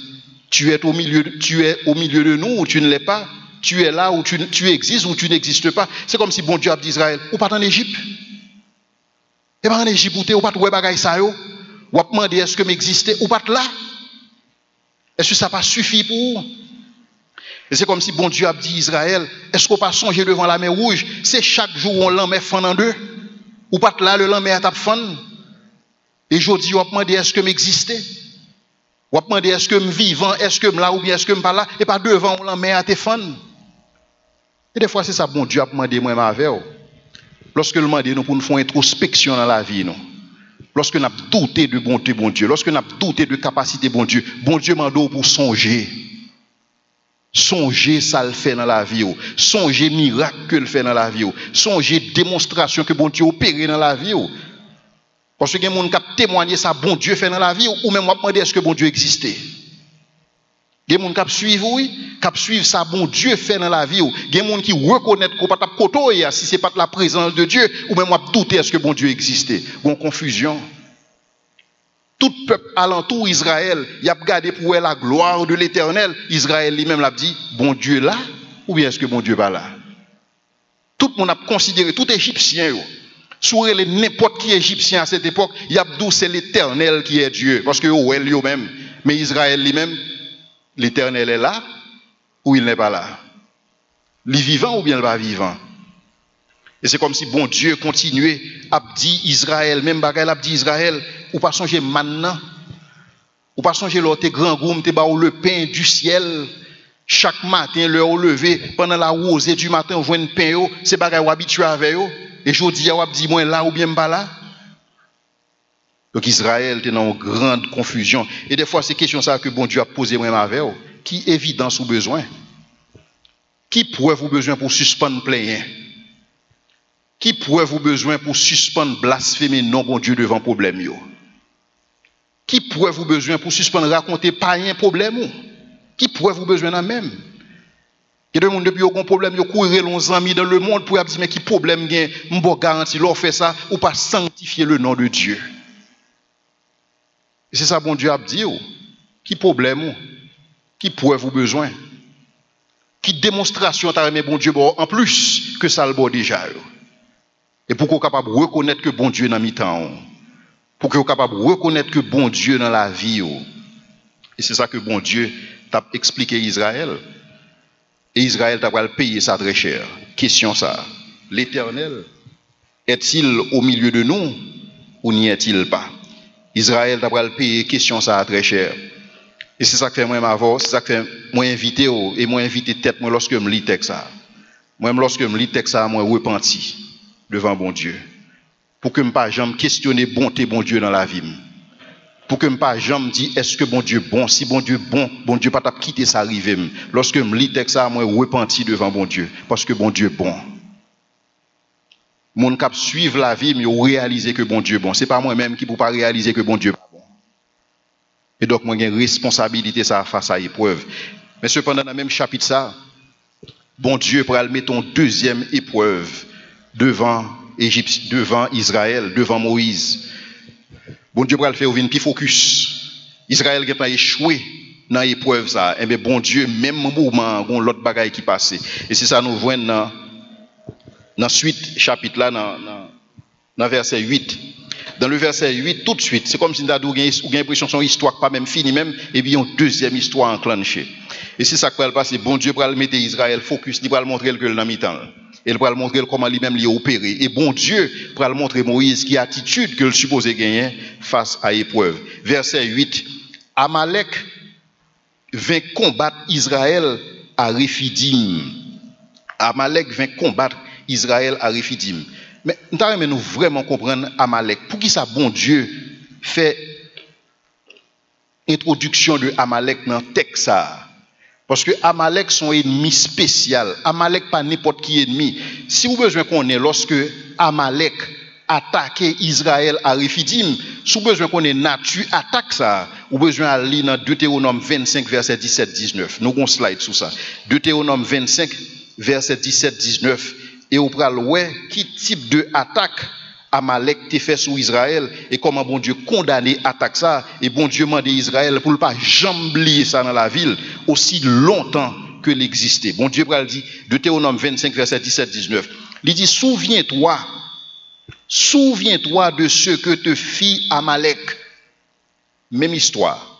tu es au milieu de nous ou tu ne l'es pas, tu es là ou tu existes ou tu n'existes pas. C'est comme si bon Dieu a dit Israël ou pas en Égypte. Et bien en Égypte, ou pas de bagaille ça yo, ou pas demander est-ce que m'existe ou pas là. Est-ce que ça pas suffit pour vous? Et c'est comme si bon Dieu a dit Israël, est-ce qu'on pas songer devant la mer rouge? C'est chaque jour on l'en met fan en deux. Ou pas là, le lendemain, tape fan. Et je dis, on demande est-ce que m'existe? On demande est-ce que me vivant, est-ce que me là ou bien est-ce que me pas là? Et pas devant, on l'en à tes fan. Et des fois, c'est ça, bon Dieu a demandé moi avec. Lorsque le demande nous pour nous faire introspection dans la vie, nous. Lorsque nous avons douté de bonté, bon Dieu. Lorsque nous avons douté de capacité, bon Dieu m'a donné pour songer. Songer ça le fait dans la vie. Songer miracle que le fait dans la vie. Songer démonstration que bon Dieu opère dans la vie. Parce que il y a des gens qui témoigné ça bon Dieu fait dans la vie ou même moi demander est-ce que bon Dieu existait. Il y a des gens qui suivent oui, qui suivent ça bon Dieu fait dans la vie. Il y a des gens qui reconnaissent qu'on pas t'a côtoyer si c'est pas la présence de Dieu ou même moi douter est-ce que bon Dieu existait. Bon confusion. Tout peuple alentour Israël, il a regardé pour la gloire de l'Éternel. Israël lui-même l'a dit, bon Dieu là, ou bien est-ce que bon Dieu pas là? Tout le monde a considéré, tout Égyptien, sur n'importe qui Égyptien à cette époque, il a dit c'est l'Éternel qui est Dieu. Parce que lui-même, mais Israël lui-même, l'Éternel est là, ou il n'est pas là? Il est vivant ou bien il n'est pas vivant? Et c'est comme si bon Dieu continuait à dire Israël, même bagaille a dit Israël, ou pas songer maintenant, ou pas songer l'autre grand goum, te ba le pain du ciel, chaque matin, l'heure au lever, pendant la rosée du matin, on voit un pain, c'est bagaille ou habitué avec eux, et je dis, ou dit, moi là ou bien pas là. Donc Israël était dans une grande confusion. Et des fois, c'est question ça que bon Dieu a posé moi avec eux. Qui évidence ou besoin? Qui preuve ou besoin pour suspendre plein? Qui preuve ou besoin pour suspendre blasphémer non bon Dieu devant problème yo? Qui preuve ou besoin pour suspendre raconter pas un problème? Qui preuve ou besoin dans même? Il y a des gens depuis qu'ils ont un problème, ils courent leurs amis dans le monde pour dire mais qui problème gain, m'bo garanti leur fait ça ou pas sanctifier le nom de Dieu. Et c'est ça bon Dieu a dit. Qui problème? Qui preuve ou besoin? Qui démonstration t'a remis bon Dieu en plus que ça le bon déjà? Et pour qu'on soit capable de reconnaître que bon Dieu dans mi-temps. Pour qu'on soit capable de reconnaître que bon Dieu dans la vie. Et c'est ça que bon Dieu t'a expliqué à Israël. Et Israël t'a payé ça très cher. Question ça. L'Éternel est-il au milieu de nous ou n'y est-il pas? Israël t'a payé question ça très cher. Et c'est ça que fait moi avant, c'est ça que fait moi invité et moi invité tête moi lorsque me lis texte ça. Moi lorsque me lis texte ça moi repenti devant bon Dieu. Pour que me pas jamais questionner bonté bon Dieu dans la vie. Pour que me pas jamais dire est-ce que bon Dieu bon, si bon Dieu bon, bon Dieu pas t'a quitter ça arriver. Lorsque me lis texte ça moi repenti devant bon Dieu parce que bon Dieu bon. Mon cap suivre la vie mais réaliser que bon Dieu bon, c'est pas moi même qui pour pas réaliser que bon Dieu pas bon. Et donc moi j'ai une responsabilité ça face à épreuve. Mais cependant dans le même chapitre ça, bon Dieu pour mettre une deuxième épreuve devant Égypte, devant Israël, devant Moïse. Bon Dieu pour le faire une petit focus. Israël qui a échoué dans l'épreuve ça, et bien bon Dieu même moment on l'autre bagaille qui passait. Et c'est ça nous voyons dans suite chapitre là dans verset 8. Dans le verset 8 tout de suite, c'est comme si nous avons l'impression que son histoire pas même finie même et bien une deuxième histoire enclenchée. Et c'est ça qui va le passer. Bon Dieu pour le mettre Israël focus, il va le montrer que dans mi-temps. Il va le montrer comment lui-même il opéré. Et bon Dieu pour le montrer Moïse qui attitude que le supposé gagner face à l'épreuve. Verset 8. Amalek vint combattre Israël à Rephidim. Amalek vint combattre Israël à Rephidim. Mais nous vraiment comprendre Amalek. Pour qui ça bon Dieu fait introduction de Amalek dans le texte ça? Parce que Amalek sont ennemis spécial. Amalek pas n'importe qui ennemi. Si vous besoin qu'on ait lorsque Amalek attaquait Israël à Rephidim, si vous besoin qu'on ait nature attaque ça, vous besoin aller dans Deutéronome 25 verset 17-19. Nous avons un slide sur ça. Deutéronome 25 verset 17-19 et vous prenez ouais qui type de attaque Amalek te fait sur Israël et comment bon Dieu condamné attaque ça et bon Dieu mande Israël pour ne pas jamais oublier ça dans la ville aussi longtemps que l'existait. Bon Dieu pral dit Deutéronome 25 verset 17-19. Il dit souviens-toi Souviens-toi de ce que te fit Amalek. Même histoire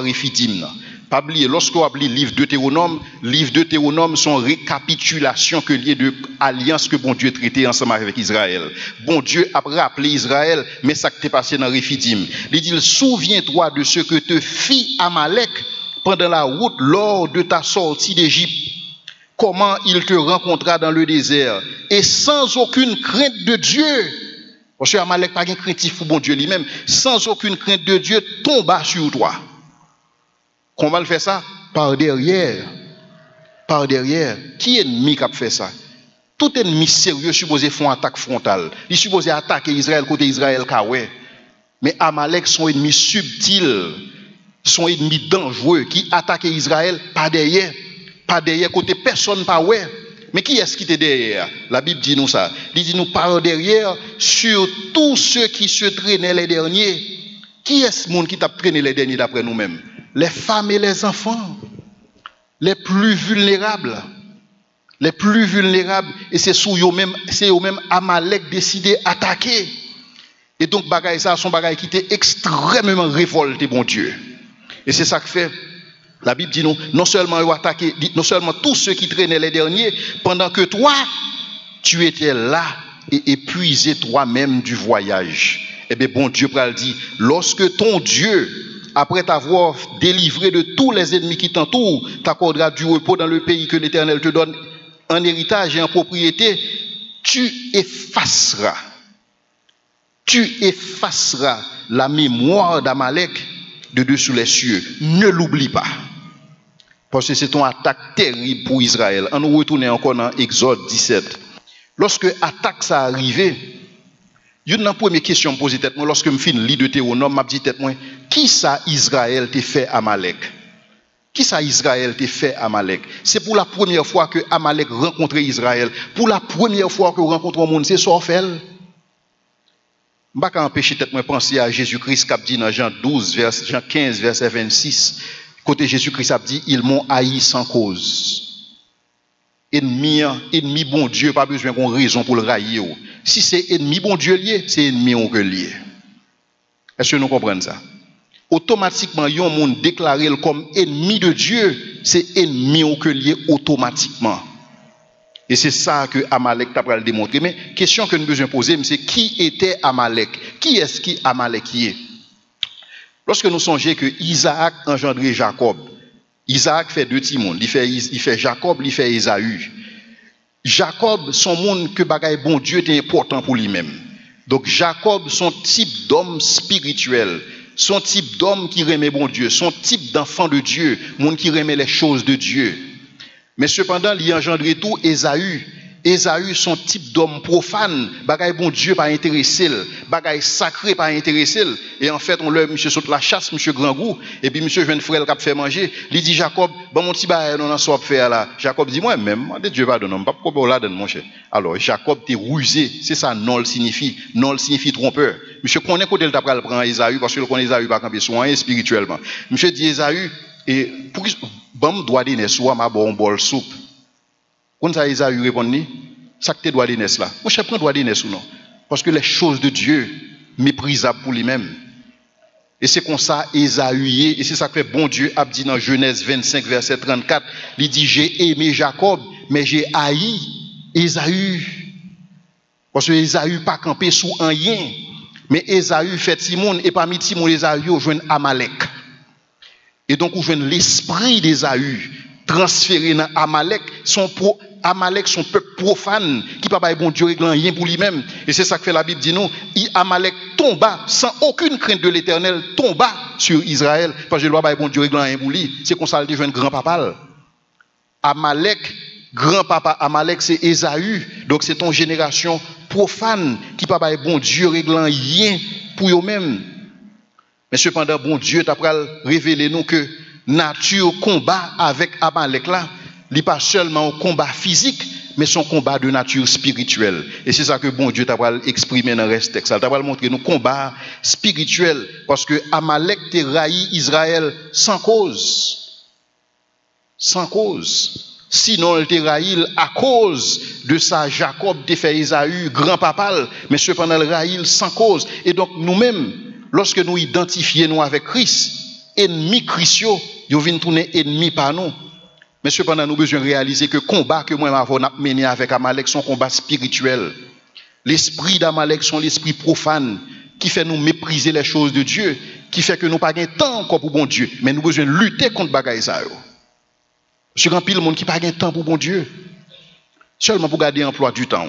Réphidim. Pas oublier, lorsque vous appelez livre Deutéronome sont récapitulation que lié de alliance que bon Dieu traitait ensemble avec Israël. Bon Dieu a rappelé Israël, mais ça qui t'est passé dans Réphidim. Il dit, souviens-toi de ce que te fit Amalek pendant la route lors de ta sortie d'Égypte. Comment il te rencontra dans le désert et sans aucune crainte de Dieu. Parce que Amalek pas un craintif pour bon Dieu lui-même, sans aucune crainte de Dieu, tomba sur toi. Comment il fait ça? Par derrière. Par derrière. Qui est ennemi qui a fait ça? Tout ennemi sérieux supposé faire une attaque frontale. Il supposé attaquer Israël côté Israël Kawé. Mais Amalek son ennemi subtil, son ennemi dangereux qui attaque Israël par derrière. Pas derrière côté personne pas ouais. Mais qui est-ce qui était derrière? La Bible dit nous ça. Il dit nous par derrière sur tous ceux qui se traînaient les derniers. Qui est ce monde qui t'a traîné les derniers d'après nous-mêmes? Les femmes et les enfants. Les plus vulnérables. Les plus vulnérables. Et c'est eux-mêmes Amalek décidé d'attaquer. Et donc bagaille ça son bagaille qui était extrêmement révolté bon Dieu. Et c'est ça que fait. La Bible dit nous, non seulement tous ceux qui traînaient les derniers, pendant que toi, tu étais là et épuisé toi-même du voyage. Eh bien, bon Dieu dit, lorsque ton Dieu, après t'avoir délivré de tous les ennemis qui t'entourent, t'accordera du repos dans le pays que l'Éternel te donne en héritage et en propriété, tu effaceras la mémoire d'Amalek de dessous les cieux. Ne l'oublie pas. Parce que c'est une attaque terrible pour Israël. On nous retourne encore dans Exode 17. Lorsque l'attaque ça arrivé, il y a une première question me poser tête moi lorsque je finis lire Deutéronome, m'a dit tête moi, qui ça Israël t'a fait Amalek? Qui ça Israël t'a fait Amalek? C'est pour la première fois que Amalek rencontre Israël. Pour la première fois que rencontre le monde, c'est ça fait. Je ne vais pas empêcher tête moi penser à Jésus-Christ qui a dit dans Jean 15 verset 26. Côté Jésus-Christ a dit, ils m'ont haï sans cause. Ennemi bon Dieu, pas besoin qu'on raison pour le railler. Si c'est ennemi bon Dieu lié, c'est ennemi on que lié. Est-ce que nous comprenons ça? Automatiquement, yon monde déclaré comme ennemi de Dieu, c'est ennemi on que lié automatiquement. Et c'est ça que Amalek t'a pas le démontrer. Mais question que nous besoin poser, c'est qui était Amalek? Qui est-ce qui Amalek y est? Lorsque nous songeons que Isaac engendré Jacob, Isaac fait deux petits mondes. Il fait Jacob, il fait Ésaü. Jacob, son monde que bagaille bon Dieu était important pour lui-même. Donc Jacob, son type d'homme spirituel, son type d'homme qui remet bon Dieu, son type d'enfant de Dieu, monde qui remet les choses de Dieu. Mais cependant, il a engendré tout Ésaü. Ésaü, son type d'homme profane, bagaille bon Dieu pas intéressé, bagaille sacré pas intéressé. Et en fait, on le monsieur saute la chasse, monsieur grand goût, et puis monsieur jeune frère qui a fait manger, il dit Jacob, bon mon petit bail on en soit faire là. Jacob dit moi même, Dieu va donner, pas pourquoi là donne mon cher. Alors Jacob t'es rusé, c'est ça nol signifie trompeur. Monsieur connaît côté le t'a pral prendre Ésaü parce que le connaît Ésaü pas camper soin spirituellement. Monsieur dit Ésaü et pour bon doit donner soit ma bon bol soupe. Quand ça Ésaü répond ni ça que tu dois donner là. Mon cher prend doit donner ou non parce que les choses de Dieu méprisables pour lui-même. Et c'est comme ça Ésaü et c'est ça que fait bon Dieu a dit dans Genèse 25 verset 34, il dit j'ai aimé Jacob mais j'ai haï Ésaü. Parce que Ésaü pas campé sous un rien. Mais Ésaü fait Timon et parmi Timon Ésaü on joint Amalek. Et donc on joint l'esprit d'Ésaü transféré dans Amalek Amalek son peuple profane qui pas bon Dieu réglant rien pour lui-même. Et c'est ça que fait la Bible dit nous, Amalek tomba sans aucune crainte de l'Éternel, tomba sur Israël parce que le roi bon Dieu réglant rien pour lui. C'est comme ça il devient grand-papa. Amalek, grand-papa Amalek c'est Ésaü. Donc c'est ton génération profane qui pas bon Dieu réglant rien pour eux-mêmes. Mais cependant bon Dieu t'a révélé nous que nature combat avec Amalek là. Il n'est pas seulement un combat physique, mais son combat de nature spirituelle. Et c'est ça que bon Dieu t'a exprimé dans le reste texte. Il t'a montré nos combats spirituels. Parce que Amalek t'a raï Israël sans cause. Sans cause. Sinon, il te raïl à cause de ça, Jacob te fait Esaü, grand-papa, mais cependant, il raïl sans cause. Et donc, nous-mêmes, lorsque nous identifions nous avec Christ, ennemi Christ, ils viennent tourner ennemi par nous. Mais cependant, nous avons besoin de réaliser que le combat que moi avons mené avec Amalek, c'est un combat spirituel. L'esprit d'Amalek, c'est l'esprit profane qui fait nous mépriser les choses de Dieu, qui fait que nous n'avons pas de temps encore pour bon Dieu, mais nous avons besoin de lutter contre bagaille ça. Sur un pile monde qui n'a pas de temps pour bon Dieu, seulement pour garder l'emploi du temps,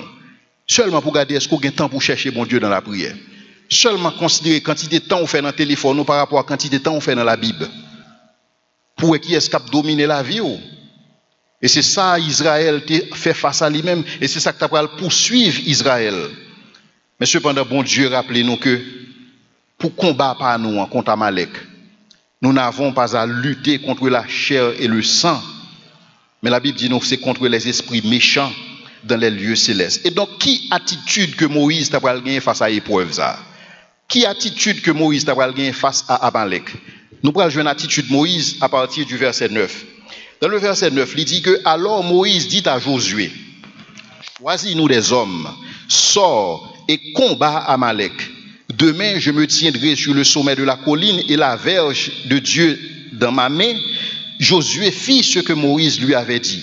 seulement pour garder est-ce qu'on a un temps pour chercher bon Dieu dans la prière, seulement considérer quantité de temps on fait dans le téléphone par rapport à quantité de temps on fait dans la Bible, pour qui est-ce qui a dominé la vie. Et c'est ça Israël fait face à lui-même, et c'est ça que tu vas poursuivre Israël. Mais cependant, bon Dieu, rappelez-nous que pour combattre par nous contre Amalek, nous n'avons pas à lutter contre la chair et le sang, mais la Bible dit nous que c'est contre les esprits méchants dans les lieux célestes. Et donc, qui attitude que Moïse t'a gagné face à l'épreuve ça? Qui attitude que Moïse t'a gagné face à Amalek? Nous prenons une attitude Moïse à partir du verset 9. Dans le verset 9, il dit que alors Moïse dit à Josué, choisis-nous des hommes, sors et combat Amalek. Demain, je me tiendrai sur le sommet de la colline et la verge de Dieu dans ma main. Josué fit ce que Moïse lui avait dit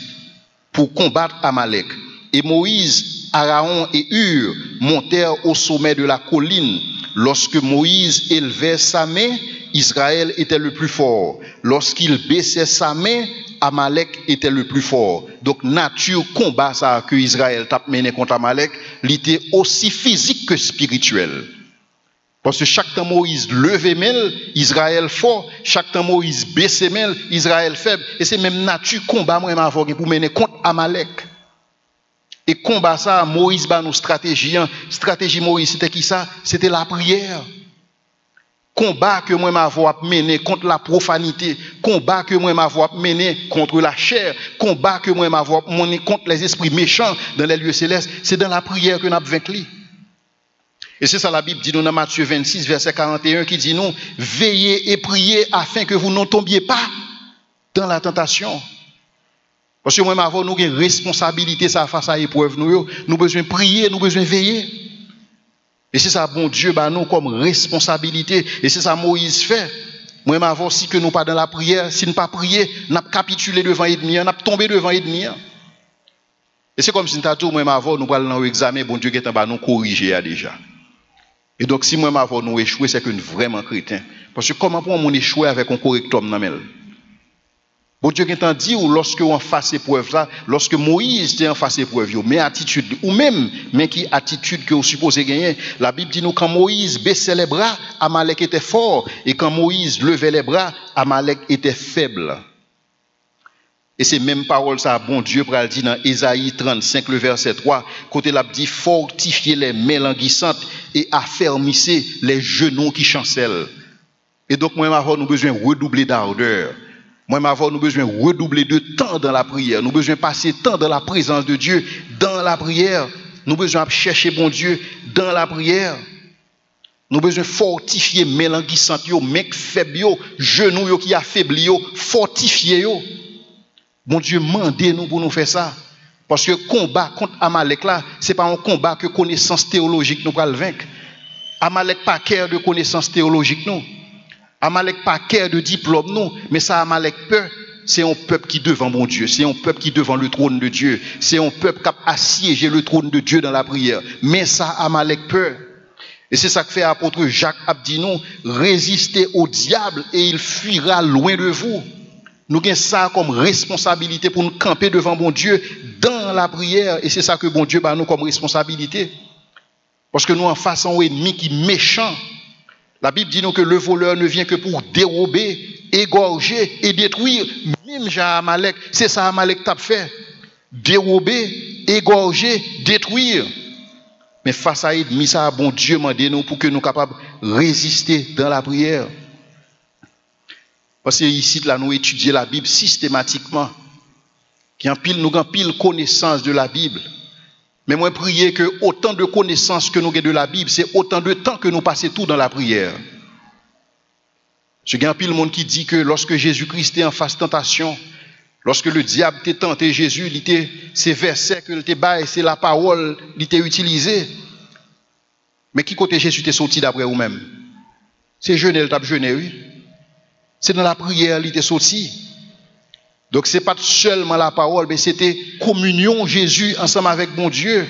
pour combattre Amalek. Et Moïse, Aaron et Hur montèrent au sommet de la colline. Lorsque Moïse élevait sa main, Israël était le plus fort. Lorsqu'il baissait sa main, Amalek était le plus fort. Donc, nature combat ça que Israël t'a mené contre Amalek, il était aussi physique que spirituel. Parce que chaque temps Moïse levait mêle, Israël fort. Chaque temps Moïse baissait mêle, Israël faible. Et c'est même nature combat moi pour mener contre Amalek. Et combat ça, Moïse bat nos stratégies. Stratégie Moïse, c'était qui ça? C'était la prière. Combat que moi m'avoir mené contre la profanité, combat que moi m'avoir mené contre la chair, combat que moi m'avoir mené contre les esprits méchants dans les lieux célestes, c'est dans la prière que nous avons vaincu. Et c'est ça la Bible dit nous dans Matthieu 26 verset 41 qui dit nous veillez et priez afin que vous ne tombiez pas dans la tentation. Parce que moi m'avoir nous une responsabilité ça face à l'épreuve nous besoin prier, nous besoin veiller. Et c'est ça, bon Dieu, bah, nous comme responsabilité. Et c'est ça Moïse fait. Moi, m'avons si que nous pas dans la prière, si nous pas prier, nous avons capitulé devant l'ennemi, nous avons tombé devant l'ennemi. Et c'est comme si nous avons moi, m'avons nous allons dans l'examen, bon Dieu, qui est en bas, nous corriger déjà. Et donc, si moi, m'avons nous échoué, c'est que nous vraiment chrétien. Parce que comment pour on échouer avec un correctum dans le bon Dieu qui t'a dit ou lorsque on face épreuve là, lorsque Moïse était en face épreuve, mais attitude ou même mais qui attitude que vous supposez gagner, la Bible dit nous quand Moïse baissait les bras, Amalek était fort et quand Moïse levait les bras, Amalek était faible. Et c'est même parole ça bon Dieu pour le dire dans Ésaïe 35 le verset 3, côté là dit fortifiez les mains languissantes et affermissez les genoux qui chancellent. Et donc moi avons nous besoin redoubler d'ardeur. Moi, nous avons besoin de redoubler de temps dans la prière. Nous avons besoin de passer temps dans la présence de Dieu, dans la prière. Nous avons besoin de chercher bon Dieu dans la prière. Nous avons besoin de fortifier mes languissantes, mes faibles, genoux qui affaiblis, fortifier. Bon Dieu, mandez-nous pour nous faire ça. Parce que le combat contre Amalek là, ce n'est pas un combat que connaissance théologique nous va le vaincre. Amalek pas cœur de connaissance théologique nous. Amalek pas cœur de diplôme non, mais ça Amalek peur, c'est un peuple qui devant mon Dieu, c'est un peuple qui devant le trône de Dieu, c'est un peuple qui a assiégé le trône de Dieu dans la prière. Mais ça Amalek peur. Et c'est ça que fait l'apôtre Jacques dit non, résistez au diable et il fuira loin de vous. Nous avons ça comme responsabilité pour nous camper devant mon Dieu dans la prière et c'est ça que bon Dieu bat nous comme responsabilité. Parce que nous en face un ennemi qui est méchant. La Bible dit nous que le voleur ne vient que pour dérober, égorger et détruire. Même Jean Amalek, c'est ça Amalek t'a fait. Dérober, égorger, détruire. Mais face à l'ennemi, ça bon Dieu m'a dit nous pour que nous soyons capables de résister dans la prière. Parce que ici, là, nous étudions la Bible systématiquement. Nous avons pile connaissance de la Bible. Mais moi, prier que autant de connaissances que nous avons de la Bible, c'est autant de temps que nous passons tout dans la prière. Je gagne pile le monde qui dit que lorsque Jésus-Christ est en face tentation, Lorsque le diable t'a tenté Jésus, ces versets que te bail, c'est la parole, il t'a utilisé. Mais qui côté Jésus t'est sorti d'après vous-même? C'est jeûner, il t'a jeûné, oui. C'est dans la prière, il t'est sorti. Donc c'est pas seulement la parole, mais c'était communion Jésus ensemble avec mon Dieu.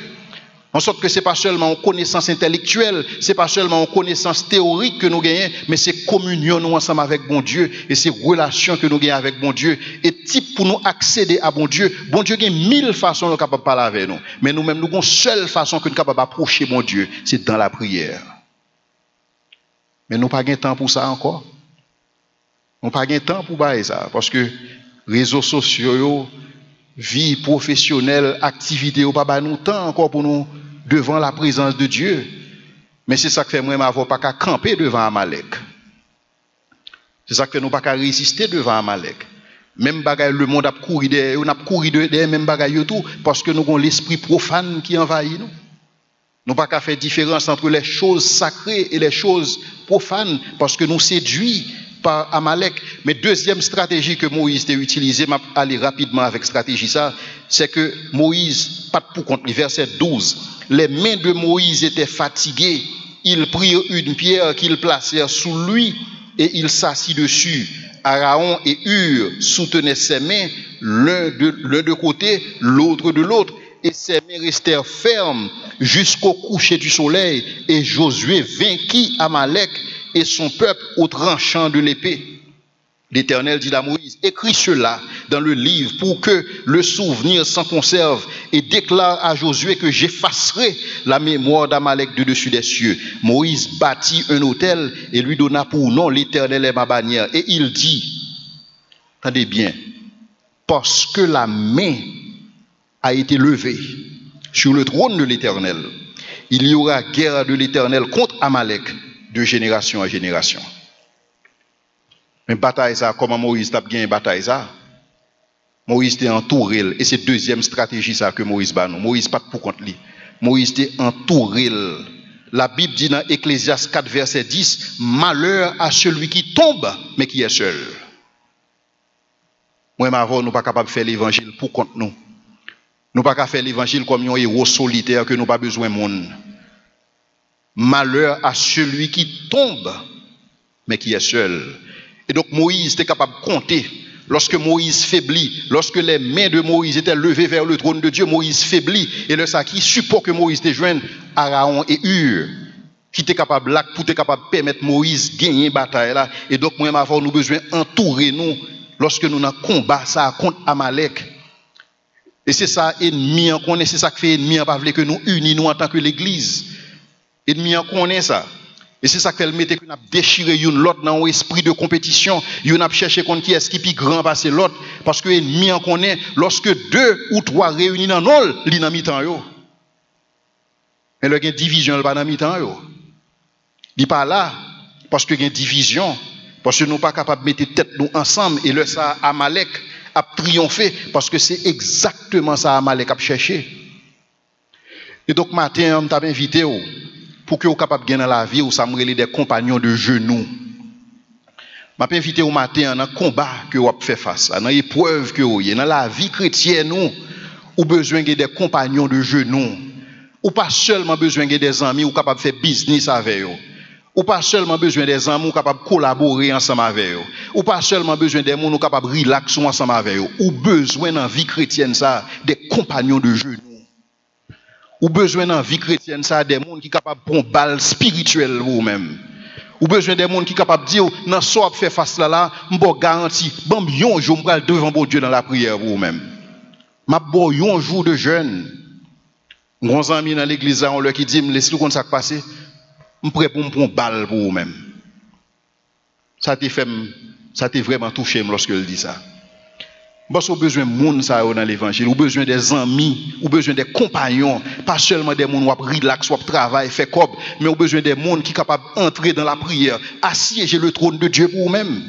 En sorte que c'est pas seulement une connaissance intellectuelle, c'est pas seulement une connaissance théorique que nous gagnons, mais c'est communion nous ensemble avec bon Dieu et c'est relation que nous gagnons avec bon Dieu et type pour nous accéder à bon Dieu. Bon Dieu a 1000 façons de capable parler avec nous, mais nous-mêmes nous avons une seule façon que nous capable approcher bon Dieu, c'est dans la prière. Mais nous pas gain temps pour ça encore. Nous pas gain temps pour bailler ça parce que réseaux sociaux, vie professionnelle, activité, ou pas nous temps encore pour nous devant la présence de Dieu. Mais c'est ça que fait moi m'avoir pas qu'à camper devant Amalek. C'est ça que fait nous pas qu'à résister devant Amalek. Même bagaille le monde a couru derrière, on a couru derrière même bagaille tout parce que nous avons l'esprit profane qui envahit nous. Nous pas qu'à faire différence entre les choses sacrées et les choses profanes parce que nous séduit par Amalek. Mais deuxième stratégie que Moïse a utilisée, je vais aller rapidement avec stratégie ça, c'est que Moïse, pas pour compte, verset 12, les mains de Moïse étaient fatiguées, ils prirent une pierre qu'ils placèrent sous lui et il s'assit dessus. Aaron et Hur soutenaient ses mains, l'un de côté, l'autre de l'autre, et ses mains restèrent fermes jusqu'au coucher du soleil, et Josué vainquit Amalek et son peuple au tranchant de l'épée. L'Éternel dit à Moïse, écris cela dans le livre pour que le souvenir s'en conserve et déclare à Josué que j'effacerai la mémoire d'Amalek de dessus des cieux. Moïse bâtit un autel et lui donna pour nom l'Éternel est ma bannière. Et il dit, attendez bien, parce que la main a été levée sur le trône de l'Éternel, il y aura guerre de l'Éternel contre Amalek de génération en génération. Mais bataille ça, comment Moïse a gagné bataille ça? Moïse était entouré, et c'est deuxième stratégie ça que Moïse bat nous. Moïse pas pour compte lui. Moïse était entouré. La Bible dit dans Ecclésiaste 4 verset 10, malheur à celui qui tombe mais qui est seul. Moi avant nous pas capable de faire l'évangile pour compte nous. Nous pas capable faire l'évangile comme un héros solitaire que nous pas besoin de monde. Malheur à celui qui tombe mais qui est seul. Et donc Moïse était capable de compter. Lorsque Moïse faiblit, lorsque les mains de Moïse étaient levées vers le trône de Dieu, Moïse faiblit. Et le ça qui suppose que Moïse te joigne Aaron et Hur, qui était capable là, pour être capable de permettre Moïse gagner bataille là. Et donc moi avant nous besoin entourer nous lorsque nous dans combat ça contre Amalek. Et c'est ça ennemi en connaît, c'est ça qui fait ennemi en pas que nous unis nous en tant que l'église. Ennemi en connaît ça. Et c'est ça qu'elle mettait qu'on a déchiré une l'autre dans un esprit de compétition. On a cherché contre qui est-ce qui est grand passer l'autre. Parce que l'ennemi en connaît, lorsque 2 ou 3 réunis dans l'ol, il dans mi-temps yo. Mais le gain division il pas dans mi-temps yo. Il pas là parce que gain division, parce que nous pas capable de mettre tête nous ensemble et le ça Amalek a triomphé parce que c'est exactement ça Amalek a cherché. Et donc matin on t'a invité pour que vous soyez capable de gagner dans la vie, ou ça me des compagnons de genoux. Je vais inviter au matin dans un combat que vous avez fait face, dans l'épreuve que vous avez, dans la vie chrétienne, vous avez besoin de des compagnons de genoux. Ou pas seulement besoin de des amis, ou capable de faire business avec eux. Ou pas seulement besoin des amis, ou capable de collaborer ensemble avec eux. Ou pas seulement besoin des gens, ou capable de relaxer ensemble avec eux. Ou besoin dans la vie chrétienne, ça, des compagnons de genoux. Ou besoin dans la vie chrétienne, ça, des gens qui sont capables de prendre balle spirituelle vous-même. Ou besoin des gens qui sont capables de dire, dans ce que fait face là, je vous garantis, bon, yon jour, je vais devant bon Dieu dans la prière vous-même. Je vais yon jour de jeûne. Mon ami dans l'église, on leur qui dit, laissez-le comme ça passer, je suis prêt pour me prendre balle pour vous-même. Ça t'a vraiment touché lorsque je dis ça. Parce qu'on a besoin de monde dans l'évangile, ou besoin des amis, ou besoin des compagnons, pas seulement des gens qui relax, qui travaillent, fait cob, mais on a besoin des gens qui sont capables d'entrer dans la prière, assiéger le trône de Dieu pour eux-mêmes.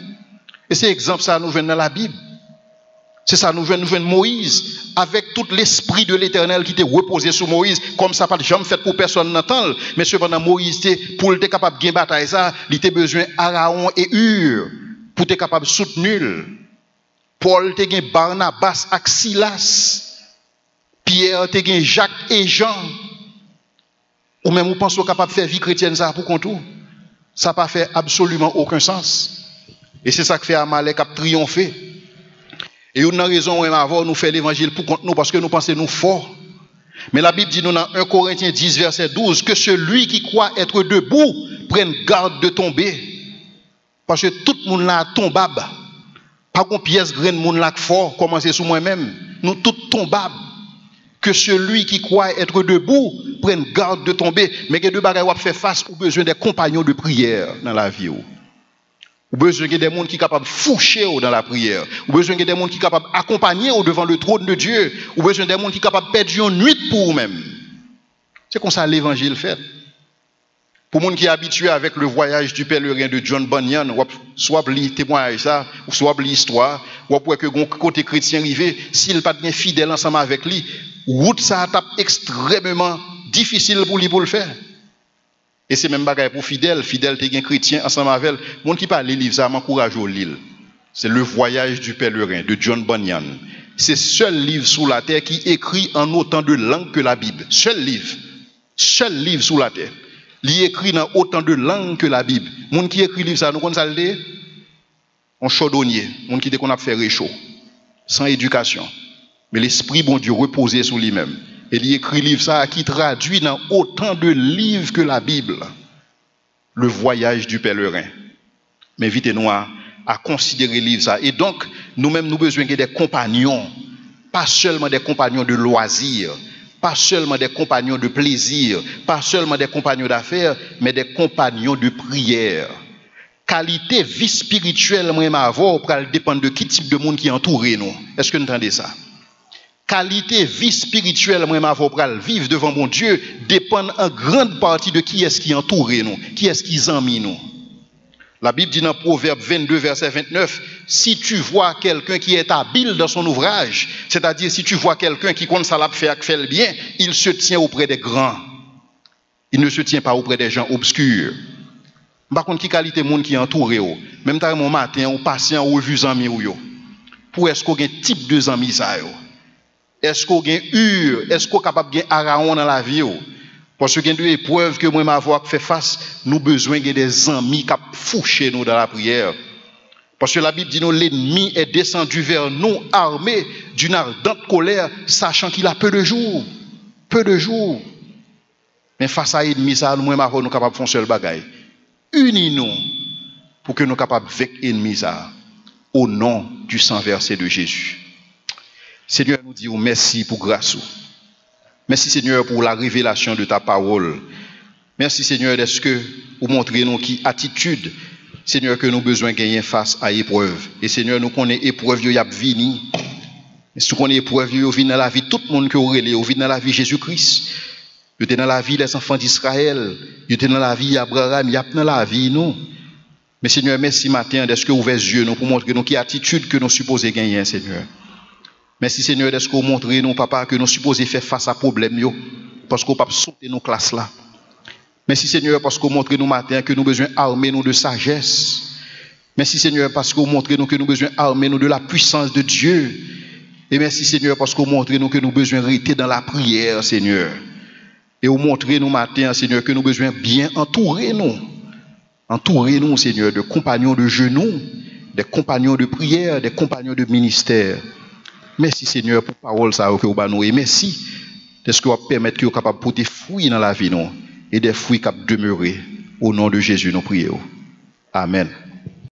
Et c'est exemple ça nous vient dans la Bible. C'est ça nous vient de Moïse, avec tout l'esprit de l'Éternel qui était reposé sur Moïse, comme ça pas jamais fait pour personne n'entendre, mais cependant Moïse pour être capable de gagner bataille ça, il était besoin Aaron et Hur pour être capable de soutenir. Paul te gen Barnabas ak Silas. Pierre te gen Jacques et Jean. Ou même vous pensez capable de faire vie chrétienne ça pour compte. Ça n'a pas fait absolument aucun sens. Et c'est ça que fait Amalek a triomphé. Et une raison où nous fait l'évangile pour contre nous parce que nous pensons nous forts. Mais la Bible dit nous dans 1 Corinthiens 10 verset 12 que celui qui croit être debout prenne garde de tomber. Parce que tout le monde là tombable. Pas qu'on pièce grain de monde là fort commencer sur moi-même. Nous tous tombables. Que celui qui croit être debout prenne garde de tomber. Mais que deux bagages à faire face au besoin des compagnons de prière dans la vie. Ou besoin de des gens qui sont capables de foucher dans la prière. Ou besoin de des gens qui sont capables d'accompagner devant le trône de Dieu. Ou besoin de des gens qui sont capables de perdre une nuit pour eux-mêmes. C'est comme ça l'évangile fait. Pour les gens qui sont habitués avec le voyage du pèlerin de John Bunyan, soit lire témoignage ça, ou soit lire l'histoire, ou pour que côté chrétien arrivé, s'il n'est pas bien fidèle ensemble avec lui, route ça tape extrêmement difficile pour lui pour le faire. Et c'est même bagaille pour fidèle t'es un chrétien ensemble avec elle. Mon qui parle livre ça m'encourage au lire. C'est le voyage du pèlerin de John Bunyan. C'est seul livre sous la terre qui écrit en autant de langues que la Bible. Seul livre sous la terre. Il écrit dans autant de langues que la Bible. Mon qui écrit livre ça nous connaissons ça le dire. On chaudonnier, mon qui dit qu'on a fait réchaud, sans éducation. Mais l'esprit bon Dieu reposé sur lui-même. Et il écrit livre ça qui traduit dans autant de livres que la Bible. Le voyage du pèlerin. Mais invitez-nous à considérer le livre ça. Et donc, nous-mêmes, nous avons besoin de des compagnons. Pas seulement des compagnons de loisirs. Pas seulement des compagnons de plaisir. Pas seulement des compagnons d'affaires. Mais des compagnons de prière. Qualité, vie spirituelle, moi, avoir, pour dépendre de qui type de monde qui entoure nous. Est-ce que vous entendez ça? Qualité, vie spirituelle, moi, ma pour vivre devant mon Dieu, dépend en grande partie de qui est-ce qui entoure nous, qui est-ce qui envie nous. La Bible dit dans Proverbe 22, verset 29, si tu vois quelqu'un qui est habile dans son ouvrage, c'est-à-dire si tu vois quelqu'un qui compte ça l'a fait le bien, il se tient auprès des grands. Il ne se tient pas auprès des gens obscurs. Par contre, qui qualité monde qui entoure ou même tant mon matin ou patient ou vu amis ou yo. Pour est-ce qu'on a un type de amis ça yo? Est-ce qu'on a est-ce qu'on est capable de gagner Araon dans la vie? Parce qu'il y a des épreuves que moi m'avoir fait face, nous besoin de des amis qui fouché nous dans la prière. Parce que la Bible dit nous l'ennemi est descendu vers nous armé d'une ardente colère, sachant qu'il a peu de jours. Peu de jours. Mais face à l'ennemi, ça, nous sommes capables de faire un seul bagaille. Unis-nous pour que nous soyons capables de vaincre l'ennemi ça, au nom du sang versé de Jésus. Seigneur, nous disons merci pour grâce. Merci Seigneur pour la révélation de ta parole. Merci Seigneur d'est-ce que vous montrez nous qui attitude, Seigneur, que nous avons besoin de gagner face à l'épreuve. Et Seigneur, nous connaissons l'épreuve qui a venu. Si nous connaissons l'épreuve qui vient dans la vie, tout le monde qui aurait les, vient dans la vie de Jésus-Christ. Il était dans la vie des enfants d'Israël. Il était dans la vie d'Abraham. Il était dans la vie nous. Mais Seigneur, merci matin d'est-ce que vous ouvrez les yeux nous pour montrer nous qui attitude que nous supposons gagner, Seigneur. Merci Seigneur d'est-ce que vous montrez nous, papa, que nous supposons faire face à problème yo, parce qu'on ne peut pas sauter nos classes là. Merci Seigneur parce que vous montrez nous matin que nous avons besoin d'armer nous de sagesse. Merci Seigneur parce que vous montrez nous que nous avons besoin d'armer nous de la puissance de Dieu. Et merci Seigneur parce que vous montrez nous que nous avons besoin de rester dans la prière, Seigneur. Et vous montrez nous matin, Seigneur, que nous avons besoin de bien entourer nous. Entourer nous, Seigneur, de compagnons de genoux, des compagnons de prière, des compagnons de ministère. Merci Seigneur pour la parole ça que vous nous et merci de ce que vous permettez que vous capable de porter fruits dans la vie nous et des fruits qui demeurer. Au nom de Jésus nous prions. Amen.